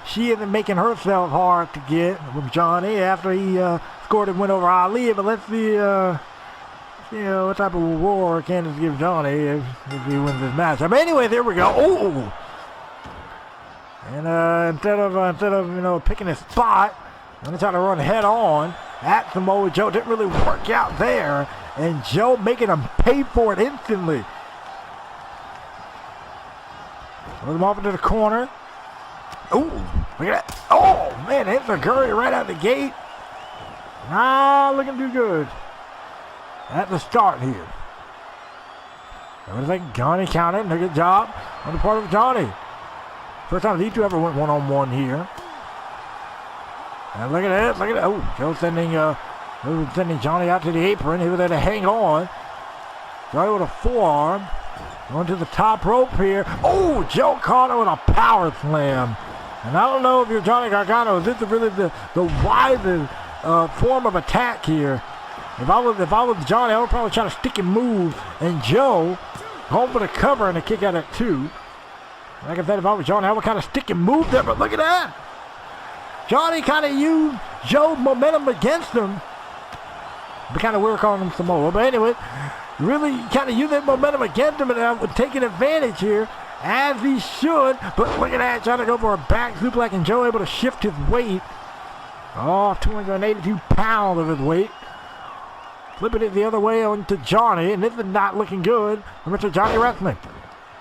she isn't making herself hard to get with Johnny after he scored and went over Ali. But let's see, what type of reward Candice give Johnny if he wins this match. But anyway, there we go. Oh! And instead of picking a spot, I'm going to try to run head on at Samoa Joe. Didn't really work out there. And Joe making him pay for it instantly. Throws him off into the corner. Ooh, look at that. Oh, man, hits a Curry right out the gate. Not looking too good at the start here. It was like Johnny counted. A good job on the part of Johnny. First time these two ever went one-on-one here. And look at that. Look at that. Oh, Joe sending Johnny out to the apron. He was there to hang on. Johnny with a forearm. Going to the top rope here. Oh, Joe caught it with a power slam. And I don't know if you're Johnny Gargano, is this really the wisest form of attack here? If I was Johnny, I would probably try to stick and move. And Joe, home for the cover and a kick out at 2. Like I said, if I was Johnny, I would kind of stick and move there. But look at that. Johnny kind of used Joe's momentum against him. But kind of weird calling him Samoa. But anyway, really kind of used that momentum against him and taking advantage here, as he should. But look at that, trying to go for a back suplex, and Joe able to shift his weight. Oh, 282 pounds of his weight. Flipping it the other way onto Johnny, and this is not looking good for Mr. Johnny Wrestling.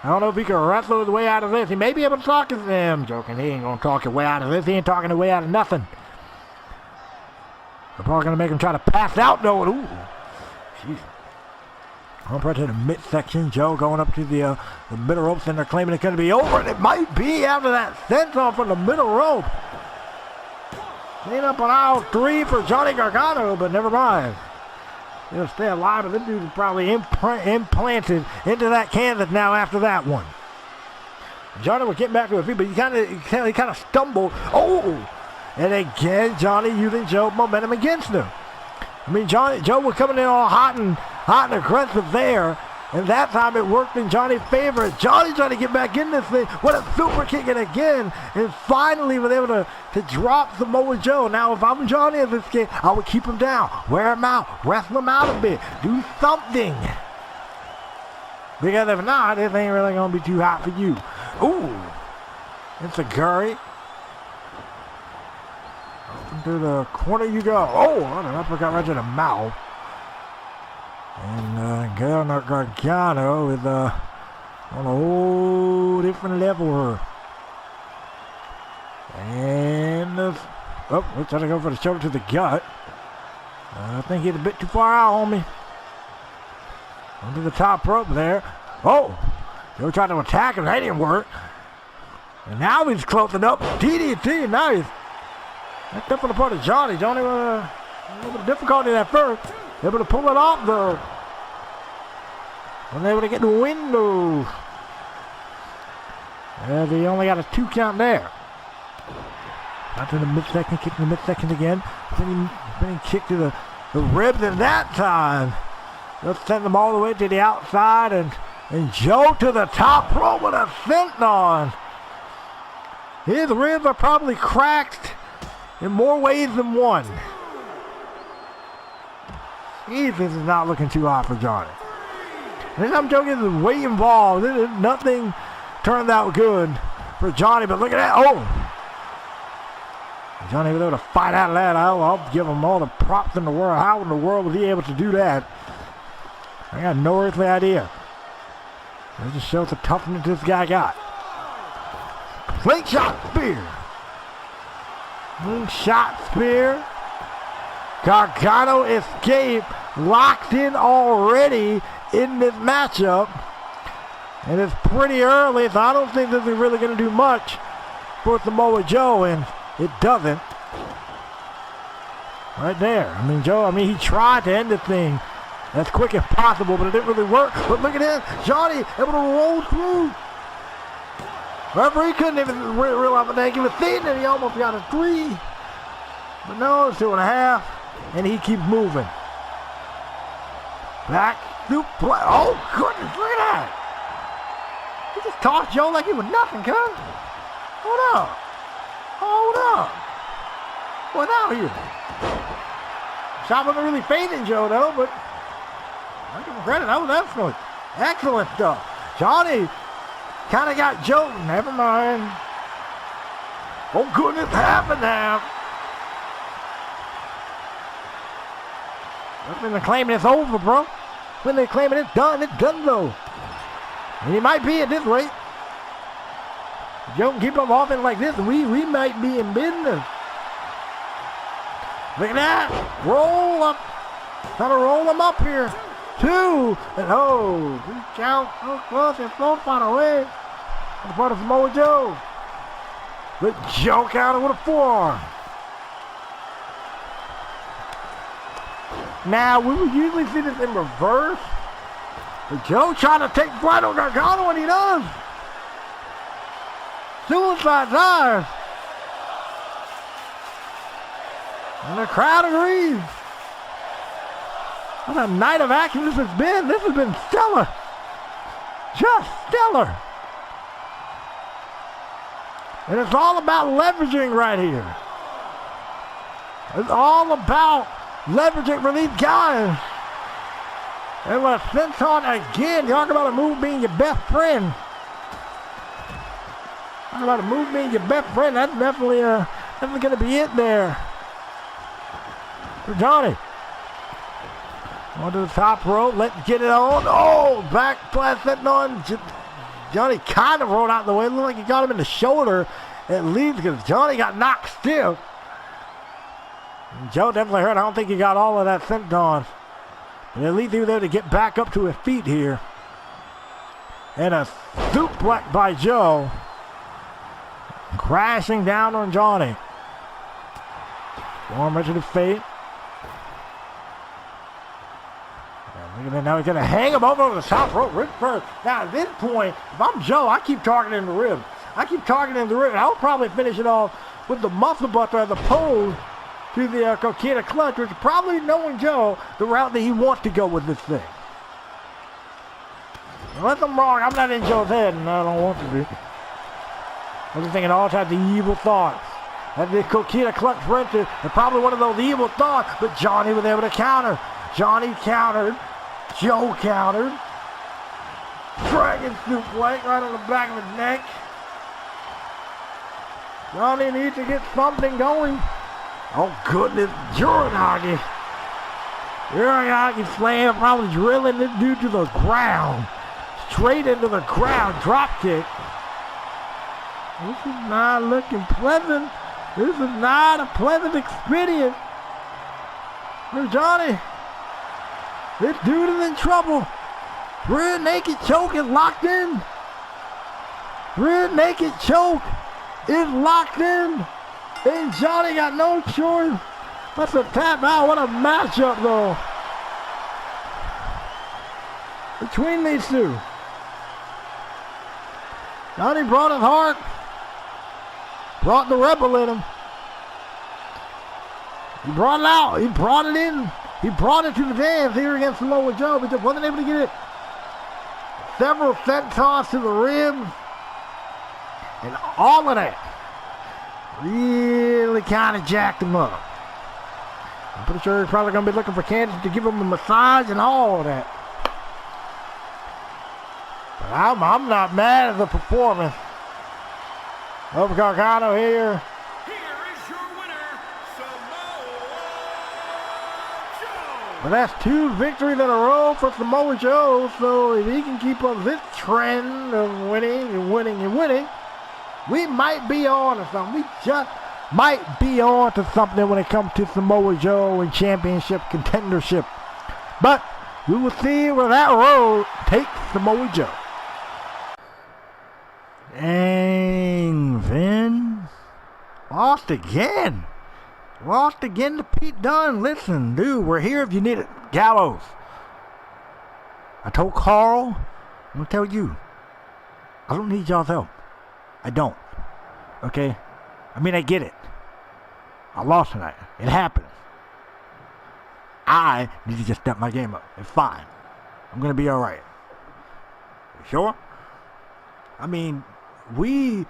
I don't know if he can wrestle his way out of this. He may be able to talk his I'm joking. He ain't going to talk his way out of this. He ain't talking his way out of nothing. They're probably going to make him try to pass out, though. Ooh. Jeez. Up right to the midsection. Joe going up to the middle ropes, and they're claiming it's going to be over. And it might be after that senton from the middle rope. Clean up on aisle 3 for Johnny Gargano, but never mind. He'll stay alive, but this dude is probably implanted into that canvas now after that one. Johnny was getting back to his feet, but he kind of stumbled. Oh! And again, Johnny using Joe's momentum against him. I mean, Joe was coming in all hot and aggressive there. And that time it worked in Johnny's favor. Johnny trying to get back in this thing. What a super kick, and again. And finally was able to drop Samoa Joe. Now, if I'm Johnny in this game, I would keep him down. Wear him out. Wrestle him out a bit. Do something. Because if not, this ain't really going to be too hot for you. Ooh. It's a Curry. Into the corner you go. Oh, an uppercut right to the mouth. And Gargano is on a whole different level here. And we're trying to go for the shoulder to the gut. I think he's a bit too far out on me. Onto the top rope there. Oh, Joe tried to attack him. That didn't work. And now he's closing up. DDT, nice. That's up on the part of Johnny. Johnny was a little bit of difficulty at first. Able to pull it off though. And able to get the window. And he only got a 2 count there. Out to the midsection, kick to the midsection again. Spinning kick to the ribs, and that time let's send them all the way to the outside, and Joe to the top rope with a senton. His ribs are probably cracked in more ways than one. Jeez, this is not looking too hot for Johnny. And I'm joking, there's weight involved. Nothing turned out good for Johnny, but look at that. Oh! Johnny was able to fight out of that. I'll give him all the props in the world. How in the world was he able to do that? I got no earthly idea. That just shows the toughness this guy got. Slingshot spear. Slingshot spear. Gargano escape. Locked in already in this matchup. And it's pretty early, so I don't think this is really going to do much for Samoa Joe. And it doesn't. Right there. Joe, he tried to end the thing as quick as possible, but it didn't really work. But look at this. Johnny able to roll through. Referee couldn't even realize that he was seeing it. He almost got a 3. But no, it's 2.5. And he keeps moving. Back. Suplex. Oh, goodness. Look at that. He just tossed Joe like he was nothing, cuz. Hold up. Hold up. What's out here? Shot wasn't really fading Joe though, but I give him credit. That was excellent. Excellent stuff. Johnny kind of got Joe. Never mind. Oh goodness, half and half. When they're claiming it's over, bro. When they're claiming it's done though. And he might be at this rate. Joe can keep them offense like this, and we might be in business. Look at that. Roll up. Trying to roll them up here. 2. And 3 count. So close and float far away. On the part of Samoa Joe. But Joe counted with a forearm. Now, we would usually see this in reverse. But Joe trying to take flight on Gargano, and he does. Suicide dive. And the crowd agrees. What a night of action this has been. This has been stellar. Just stellar. And it's all about leveraging right here. It's all about leveraging for these guys. And with a senton again, talk about a move being your best friend. Talk about a move being your best friend. That's definitely going to be it there for Johnny. On to the top rope. Let's get it on. Oh, back flat setting on. Johnny kind of rolled out the way. It looked like he got him in the shoulder at least because Johnny got knocked stiff. And Joe definitely hurt. I don't think he got all of that senton. But at least he was able to get back up to his feet here. And a suplex by Joe. Crashing down on Johnny. Arm right to the face. Look at that. Now he's going to hang him over the top rope. Rib first. Now at this point, if I'm Joe, I keep targeting the rib. I would probably finish it off with the muscle buster as opposed to the coquina clutch, which is probably, knowing Joe, the route that he wants to go with this thing. Unless I'm wrong, I'm not in Joe's head, and I don't want to be. I'm just thinking all types of evil thoughts. That the coquina clutch wrenches is probably one of those evil thoughts, but Johnny was able to counter. Johnny countered. Joe countered. Dragon suplex right on the back of his neck. Johnny needs to get something going. Oh, goodness. Uranagi. Uranagi slam, probably drilling this dude to the ground. Straight into the ground. Drop kick. This is not looking pleasant. This is not a pleasant experience for Johnny. This dude is in trouble. Rear naked choke is locked in. Rear naked choke is locked in. And Johnny got no choice. That's a tap out. What a matchup, though. Between these two. Johnny brought his heart. Brought the rebel in him. He brought it out. He brought it in. He brought it to the dance here against Samoa Joe, but just wasn't able to get it. Several centaurs to the ribs. And all of that really kind of jacked him up. I'm pretty sure he's probably going to be looking for Candace to give him a massage and all of that. But I'm not mad at the performance of Gargano here. Here is your winner, Samoa Joe. But that's 2 victories in a row for Samoa Joe. So if he can keep up this trend of winning and winning and winning, we might be on to something. We just might be on to something when it comes to Samoa Joe and championship contendership. But we will see where that road takes Samoa Joe. Dang, Vin. Lost again. Lost again to Pete Dunne. Listen, dude, we're here if you need it. Gallows. I told Carl, I'm going to tell you, I don't need y'all's help. I don't. Okay? I mean, I get it. I lost tonight. It happens. I need to just step my game up. It's fine. I'm going to be all right. You sure? I mean, we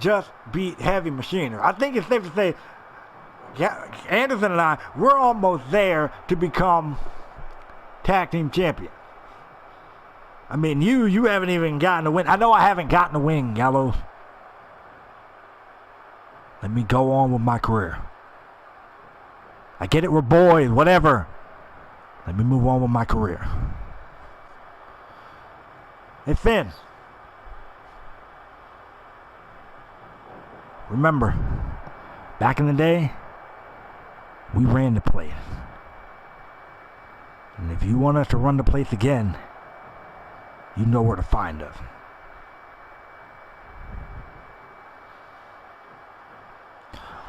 just beat Heavy Machinery. I think it's safe to say, yeah, Anderson and I, we're almost there to become tag team champions. I mean, you haven't even gotten a win. I know I haven't gotten a win, Gallows. Let me go on with my career. I get it, we're boys, whatever. Let me move on with my career. Hey, Finn. Remember, back in the day, we ran the place. And if you want us to run the place again, you know where to find us.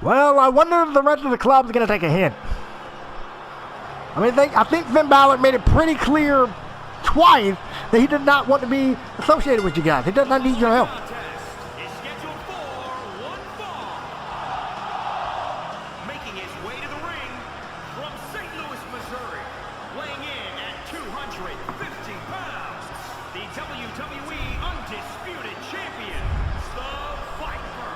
Well, I wonder if the rest of the club's going to take a hint. I think Finn Balor made it pretty clear twice that he did not want to be associated with you guys. He does not need your help. Is scheduled for one fall. Making his way to the ring from St. Louis, Missouri, weighing in at 250 pounds, the WWE Undisputed Champion, the Viper,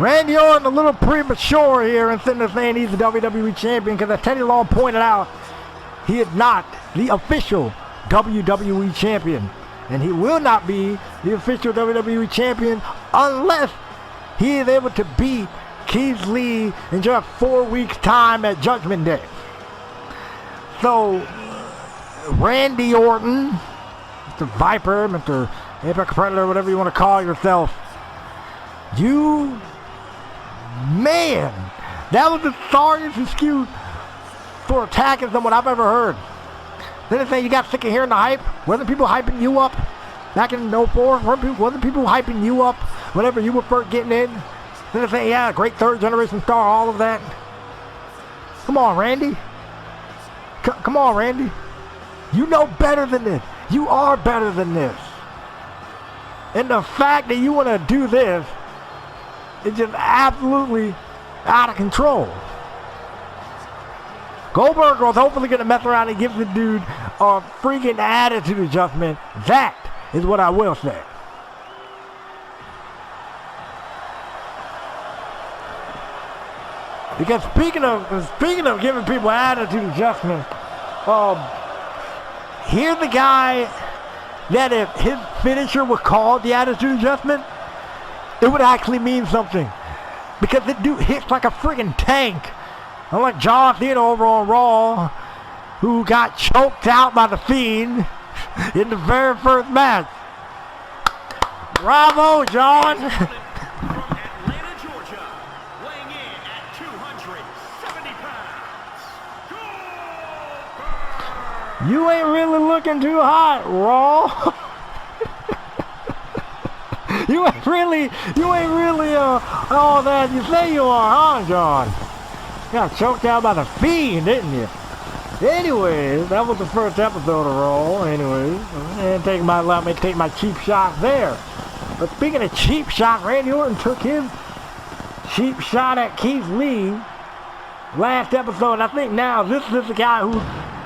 Randy Orton a little premature here and sitting there saying he's the WWE Champion, because as Teddy Long pointed out, he is not the official WWE Champion. And he will not be the official WWE Champion unless he is able to beat Keith Lee in just 4 weeks' time at Judgment Day. So, Randy Orton, Mr. Viper, Mr. Apex Predator, whatever you want to call yourself, man, that was the sorriest excuse for attacking someone I've ever heard. Then they say you got sick of hearing the hype. Wasn't people hyping you up back in 04? Wasn't people hyping you up whenever you were first getting in? Then they say, yeah, great third generation star, all of that. Come on, Randy. Come on, Randy. You know better than this. You are better than this. And the fact that you want to do this, it's just absolutely out of control. Goldberg was hopefully going to mess around and give the dude a freaking attitude adjustment. That is what I will say. Because speaking of giving people attitude adjustments, here's the guy that if his finisher was called the attitude adjustment, it would actually mean something. Because the dude hits like a friggin' tank. Unlike John Cena over on Raw, who got choked out by the Fiend in the very first match. Bravo, John. From Atlanta, Georgia, weighing in at 270 pounds, Goldberg! You ain't really looking too hot, Raw. You ain't really all that you say you are, huh, John? Got choked out by the Fiend, didn't you? Anyways, that was the first episode of Raw. Anyways, and let me take my cheap shot there. But speaking of cheap shots, Randy Orton took his cheap shot at Keith Lee last episode. I think now this is the guy who,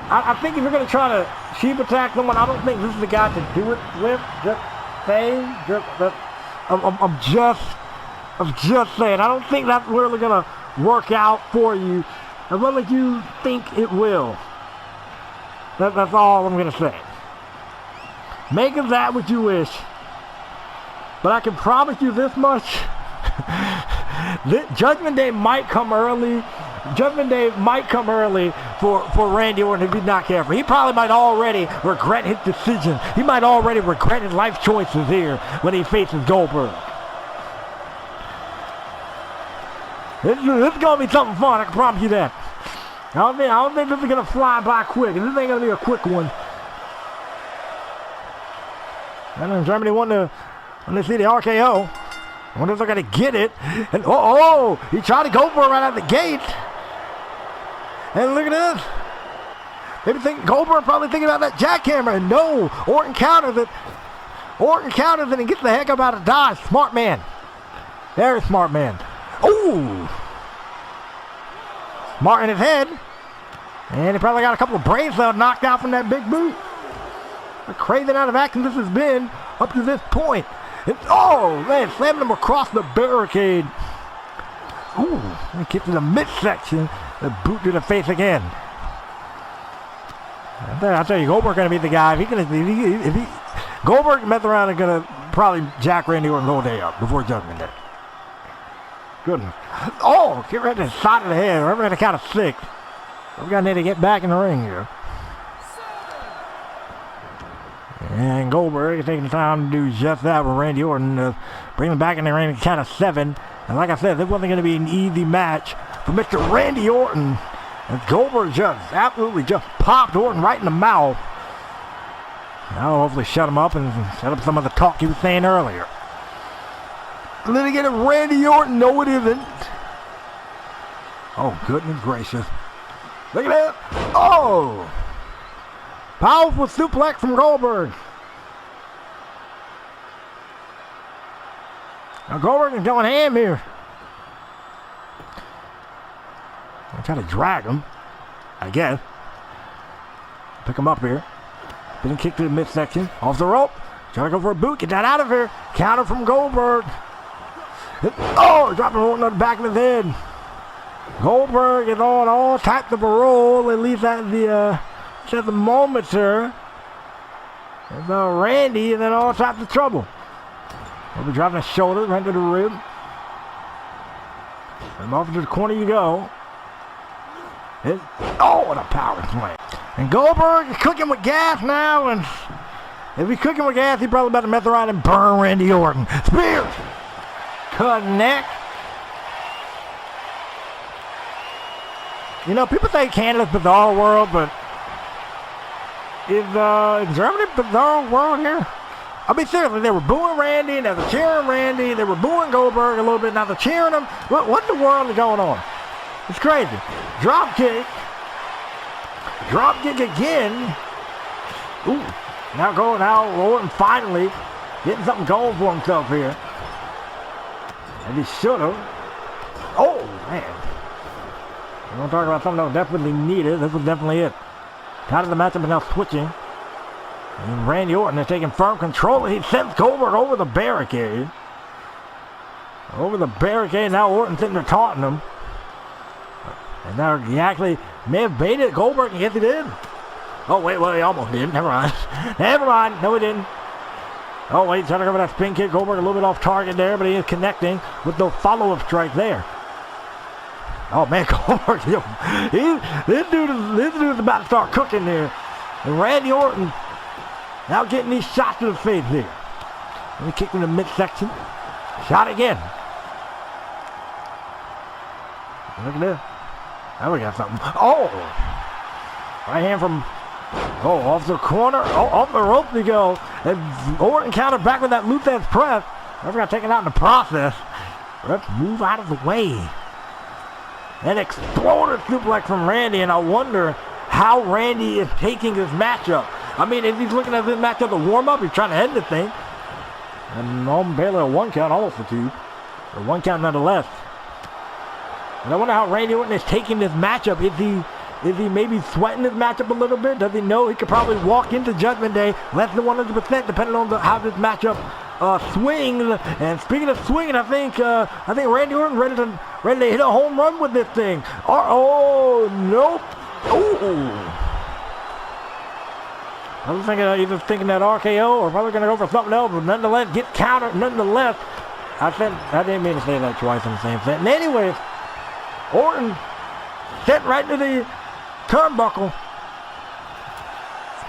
I think if you're going to try to cheap attack someone, I don't think this is the guy to do it with. I'm just saying. I don't think that's really going to work out for you as well as you think it will. That's all I'm going to say. Make of that what you wish. But I can promise you this much. Judgment Day might come early. Judgment Day might come early for Randy Orton if he's not careful. He probably might already regret his decision. He might already regret his life choices here when he faces Goldberg. This is going to be something fun, I can promise you that. I don't think this is going to fly by quick. This ain't going to be a quick one. And then Germany won when they see the RKO. I wonder if they're going to get it. And he tried to go for it right out the gate. And look at this. Maybe Goldberg probably thinking about that jackhammer. And no, Orton counters it. And gets the heck up out of dodge. Smart man. Very smart man. Ooh. Smart in his head. And he probably got a couple of brain cells knocked out from that big boot. The crazy out of action this has been up to this point. Man, slamming him across the barricade. Ooh, he kicked in the midsection. The boot to the face again. I tell you, Goldberg going to be the guy. Goldberg and Meth around are going to probably jack Randy Orton the whole day up before Judgment Day. Goodness. Get right to the side of the head. Remember at the count of 6. We're going to need to get back in the ring here. And Goldberg is taking the time to do just that with Randy Orton. Bring him back in the ring at the count of 7. And like I said, this wasn't going to be an easy match for Mr. Randy Orton. And Goldberg absolutely popped Orton right in the mouth. Now hopefully shut him up and shut up some of the talk he was saying earlier. And then again, Randy Orton, no it isn't. Oh, goodness gracious. Look at that. Oh! Powerful suplex from Goldberg. Now Goldberg is going ham here. I'm trying to drag him, I guess. Pick him up here. Then kick to the midsection. Off the rope. Trying to go for a boot. Get that out of here. Counter from Goldberg. Dropping Orton on the back of his head. Goldberg is on all types of a roll, at least at the moment, sir. There's Randy is in all types of trouble. He'll be dropping his shoulders right to the rib. And off to the corner you go. What a power slam. And Goldberg is cooking with gas now, and if he's cooking with gas, he's probably about to mess around and burn Randy Orton. Spear! Cut neck. You know, people say Canada's bizarre world, but is Germany bizarre world here? I mean, seriously, they were booing Randy, and they were cheering Randy, they were booing Goldberg a little bit, now they're cheering him. What in the world is going on? It's crazy. Drop kick. Drop kick again. Ooh. Now Orton finally getting something going for himself here. And he should have. Oh, man. We're going to talk about something that was definitely needed. This was definitely it. Out of the matchup and now switching. And Randy Orton is taking firm control. He sends Goldberg over the barricade. Now Orton sitting there taunting him. And now he actually may have baited Goldberg, and yes he did. Oh, wait, well, he almost did. Never mind. Never mind. No, he didn't. Oh, wait, trying to go for that spin kick. Goldberg a little bit off target there, but he is connecting with no follow-up strike there. Oh, man, Goldberg, yo, this dude is about to start cooking there. And Randy Orton now getting these shots to the face here. Let me kick in the midsection. Shot again. Look at this. Now we got something. Oh! Right hand from, off the corner. Oh, off the rope we go. And Orton countered back with that Luthez press. Never got taken out in the process. Let's move out of the way. An exploder suplex from Randy, and I wonder how Randy is taking this matchup. I mean, if he's looking at this matchup to warm up, he's trying to end the thing. And barely a 1 count, almost a 2. Or 1 count nonetheless. And I wonder how Randy Orton is taking this matchup. Is he maybe sweating this matchup a little bit? Does he know he could probably walk into Judgment Day less than 100% depending on how this matchup swings? And speaking of swinging, I think Randy Orton ready to hit a home run with this thing. Oh, nope. Oh. I was thinking either that RKO or probably going to go for something else, but nonetheless, get countered. Nonetheless, I didn't mean to say that twice in the same sentence. Anyways, Orton sent right to the turnbuckle.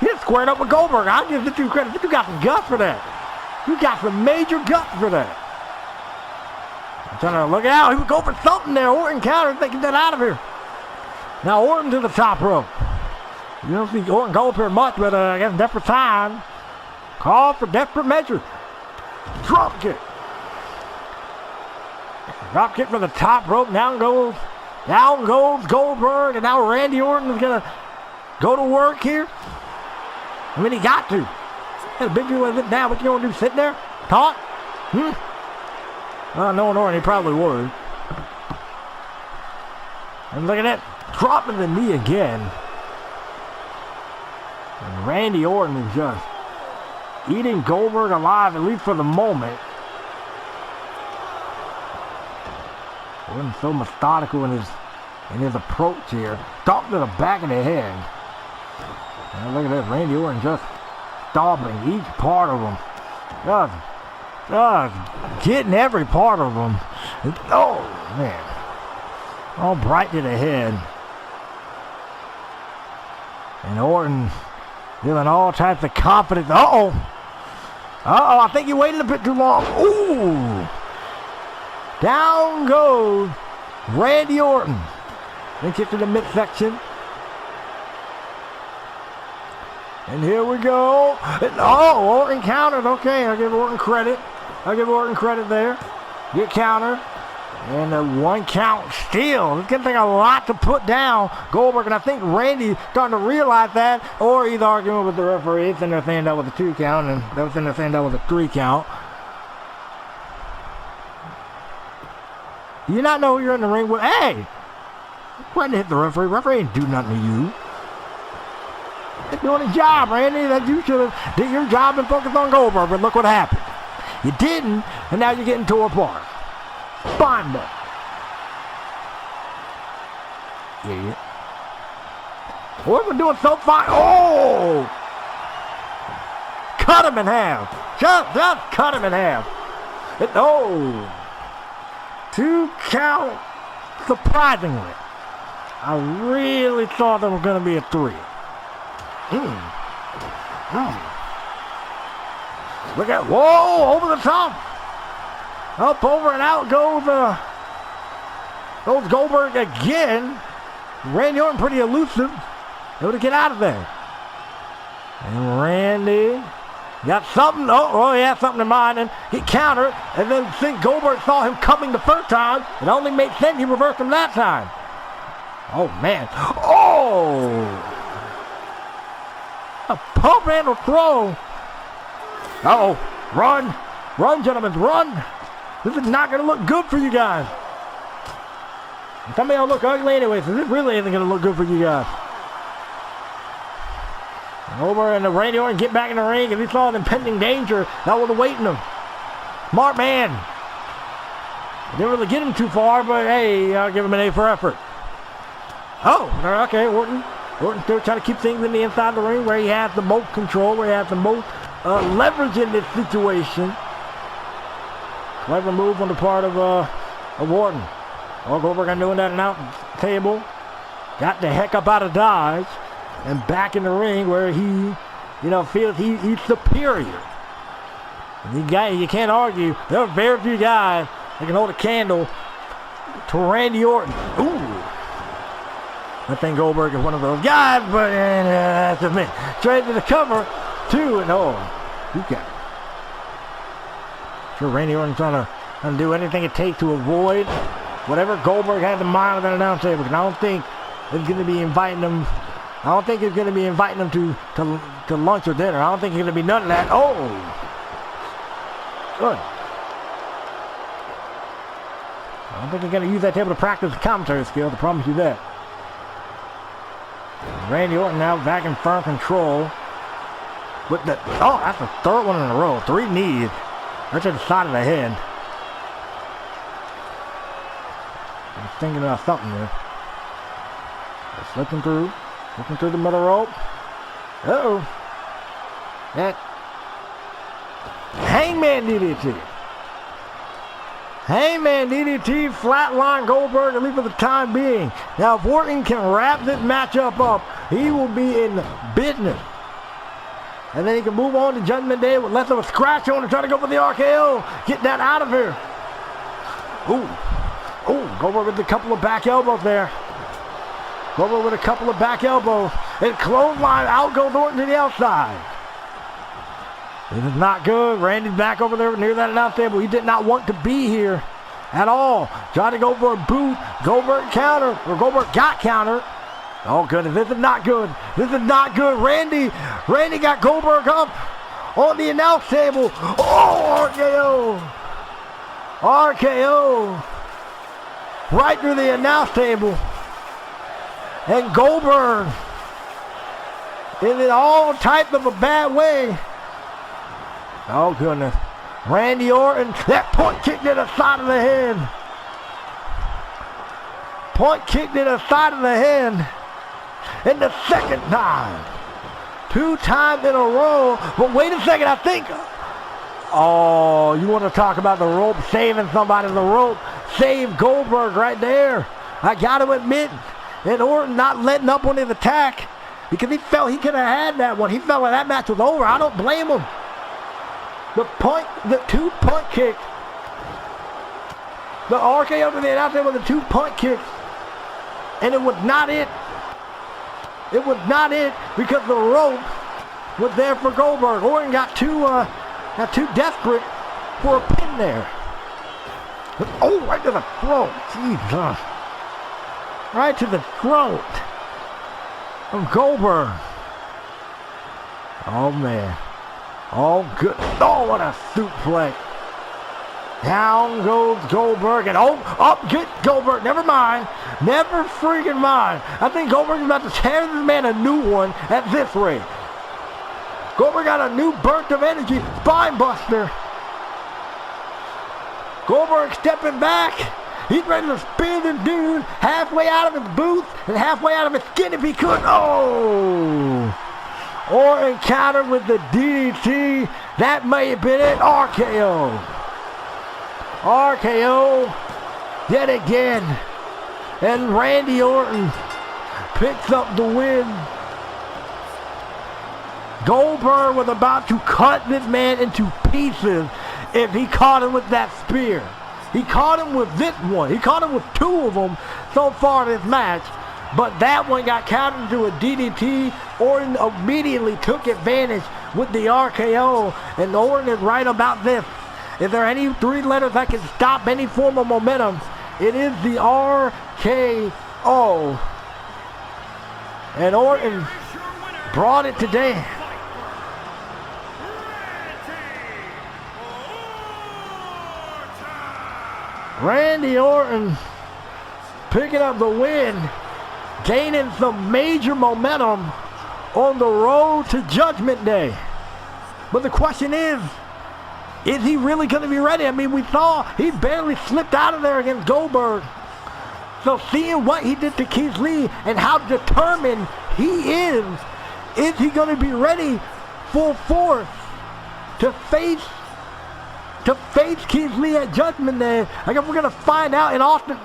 He squared up with Goldberg. I'll give you credit. You got some guts for that. You got some major guts for that. I'm trying to look out. He would go for something there. Orton countered, thinking that out of here. Now Orton to the top rope. You don't see Orton go up here much, but I guess desperate time. Call for desperate measures. Drop kick. Drop kick from the top rope. Down goes Goldberg, and now Randy Orton is gonna go to work here. I mean, he got to. Had a big deal with it now. What you gonna do? Sit there? Talk? Knowing Orton, he probably would. And look at that. Dropping the knee again. And Randy Orton is just eating Goldberg alive, at least for the moment. Orton's so methodical in his approach here. Thump to the back of the head. And look at this. Randy Orton just stomping each part of them. Just getting every part of them. Oh, man. All bright to the head. And Orton feeling all types of confidence. Uh-oh, I think he waited a bit too long. Ooh. Down goes Randy Orton. Then kick to the midsection. And here we go. Orton countered. Okay, I'll give Orton credit. There. Get counter. And a 1 count still. It's going to take a lot to put down Goldberg. And I think Randy's starting to realize that. Or he's arguing with the referee. It's in there saying that was a 2 count. And that was in there saying that was a 3 count. Do you not know who you're in the ring with? Hey! Why didn't hit the referee? Referee ain't do nothing to you. You're doing a job, Randy. That you should have did your job and focused on Goldberg. But look what happened. You didn't. And now you're getting tore apart. Spine butt. Idiot. What we're doing so fine. Oh! Cut him in half. Just cut him in half. 2 count. Surprisingly. I really thought there was going to be a 3. Look at, whoa, over the top. Up, over, and out goes Goldberg again. Randy Orton pretty elusive. Able to get out of there. And Randy got something. He had something in mind, and he countered. And then think Goldberg saw him coming the first time. It only made sense he reversed him that time. Oh, man. Oh! A pump handle throw. Run. Run, gentlemen, run. This is not going to look good for you guys. Somebody will look ugly anyway, so this really isn't going to look good for you guys. Over and the Randy Orton get back in the ring. If he saw an impending danger, that was awaiting him. Smart man. Didn't really get him too far, but hey, I'll give him an A for effort. Okay, Orton Orton still trying to keep things in the inside of the ring where he has the most control, where he has the most leverage in this situation. Clever move on the part of Orton. Goldberg got doing that announce table. Got the heck up out of Dodge. And back in the ring where he, feels he's superior. And you can't argue. There are very few guys that can hold a candle to Randy Orton. Ooh. I think Goldberg is one of those guys, but that's a minute. Straight to the cover. 2-0. You got it. Sure, Randy Orton's trying to do anything it takes to avoid whatever Goldberg has in mind with that announce table. Because I don't think it's going to be inviting him. I don't think it's going to be inviting him to lunch or dinner. I don't think it's going to be none of that. Oh, good. I don't think he's going to use that table to practice the commentary skills. I promise you that. Randy Orton now back in firm control. With the that's the third one in a row. 3 knees. Right to the side of the head. I'm thinking about something there. They're looking through the middle rope. Uh-oh. That Hangman DDT. Hangman DDT flatline Goldberg, at least for the time being. Now, if Orton can wrap this matchup up, he will be in business. And then he can move on to Judgment Day with less of a scratch on and try to go for the RKO. Get that out of here. Ooh, Goldberg with a couple of back elbows there. Goldberg with a couple of back elbows. And clothesline, out goes Orton to the outside. This is not good. Randy's back over there near that announce table. He did not want to be here at all. Tried to go for a boot. Goldberg counter, or Goldberg got countered. Oh goodness, this is not good. This is not good. Randy got Goldberg up on the announce table. Oh, RKO. Right through the announce table. And Goldberg is in all type of a bad way. Oh goodness. Randy Orton, that point kick to the side of the head. Point kick to the side of the head. And the second time. 2 times in a row. But wait a second, I think. Oh, you want to talk about the rope saving somebody. The rope saved Goldberg right there. I got to admit. And Orton not letting up on his attack. Because he felt he could have had that one. He felt like that match was over. I don't blame him. The 2 punt kick. The RKO to the announcer with the 2 punt kicks. And it was not it. It was not it because the rope was there for Goldberg. Orton got too desperate for a pin there. But, right to the throat. Jesus. Right to the throat of Goldberg. Oh, man. Oh, good. Oh, what a suplex. Down goes Goldberg. And up get Goldberg. Never mind. Never freaking mind. I think Goldberg is about to tear this man a new one at this rate. Goldberg got a new burst of energy. Spine buster. Goldberg stepping back. He's ready to spin this dude halfway out of his boots and halfway out of his skin if he could. Oh! Orton countered with the DDT. That may have been it. RKO. RKO yet again. And Randy Orton picks up the win. Goldberg was about to cut this man into pieces if he caught him with that spear. He caught him with this one. He caught him with 2 of them so far in this match. But that one got countered into a DDT. Orton immediately took advantage with the RKO. And Orton is right about this. If there are any 3 letters that can stop any form of momentum, it is the RKO. And Orton brought it today. Randy Orton picking up the win, gaining some major momentum on the road to Judgment Day. But the question is he really going to be ready? I mean, we saw he barely slipped out of there against Goldberg. So seeing what he did to Keith Lee and how determined he is he going to be ready full force to face Keith Lee at Judgment Day? I guess we're going to find out in Austin.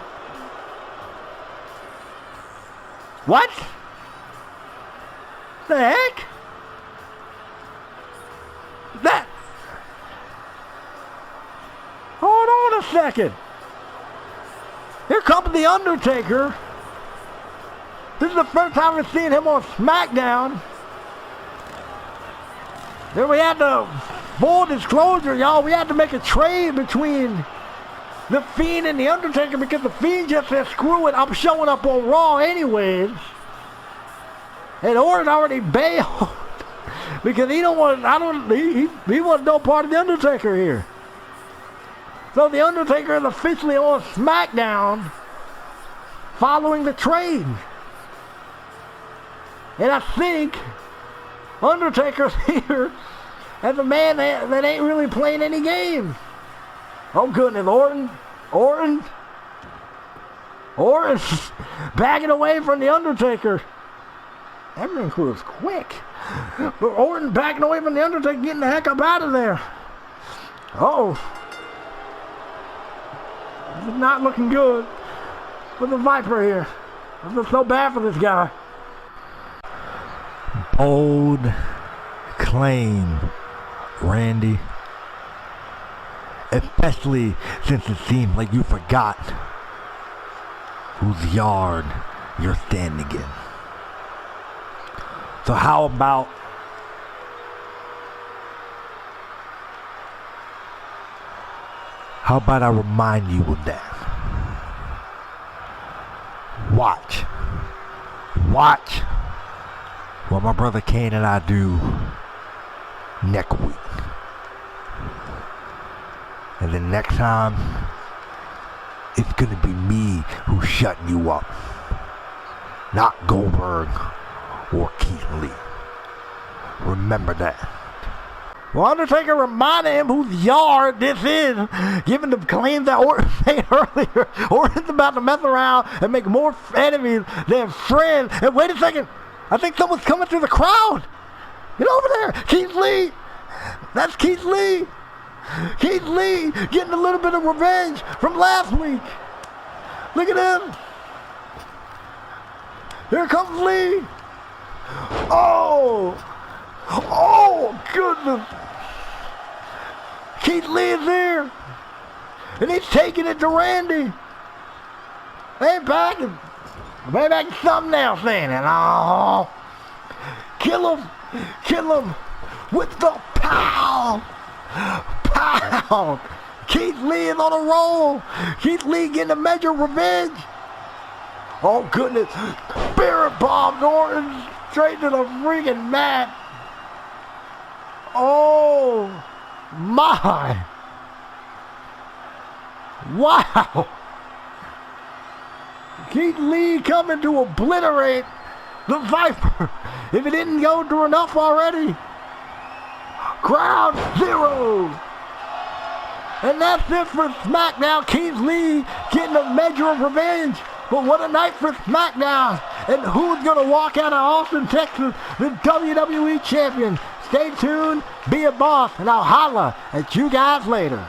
What? The heck? That. Hold on a second. Here comes The Undertaker. This is the first time we're seeing him on Smackdown. Then we had to, full disclosure, y'all, we had to make a trade between The Fiend and The Undertaker because The Fiend just said, screw it, I'm showing up on Raw anyways. And Orton already bailed because he wasn't no part of The Undertaker here. So The Undertaker is officially on SmackDown following the trade. And I think Undertaker's here as a man that ain't really playing any games. Oh goodness, Orton backing away from The Undertaker. Everything was quick. But Orton backing away from The Undertaker, getting the heck up out of there. Uh-oh. This is not looking good for the Viper here. I feel so bad for this guy. Bold claim, Randy. Especially since it seems like you forgot whose yard you're standing in. So how about I remind you of that? Watch what my brother Kane and I do next week. And then next time, it's gonna be me who's shutting you up. Not Goldberg or Keith Lee. Remember that. Well, Undertaker reminded him whose yard this is, given the claims that Orton made earlier. Orton's about to mess around and make more enemies than friends. And wait a second, I think someone's coming through the crowd. Get over there, Keith Lee. That's Keith Lee. Keith Lee getting a little bit of revenge from last week. Look at him. Here comes Lee. Oh goodness. Keith Lee is here. And he's taking it to Randy. They back something else in it. Oh. Kill him with the pow. Keith Lee is on a roll. Keith Lee getting a measure of revenge. Oh goodness. Spirit bomb Orton straight to the freaking mat. Oh my. Wow. Keith Lee coming to obliterate the Viper. If it didn't go through enough already. Ground zero. And that's it for SmackDown. Keith Lee getting a measure of revenge. But what a night for SmackDown. And who's going to walk out of Austin, Texas, the WWE Champion? Stay tuned, be a boss, and I'll holla at you guys later.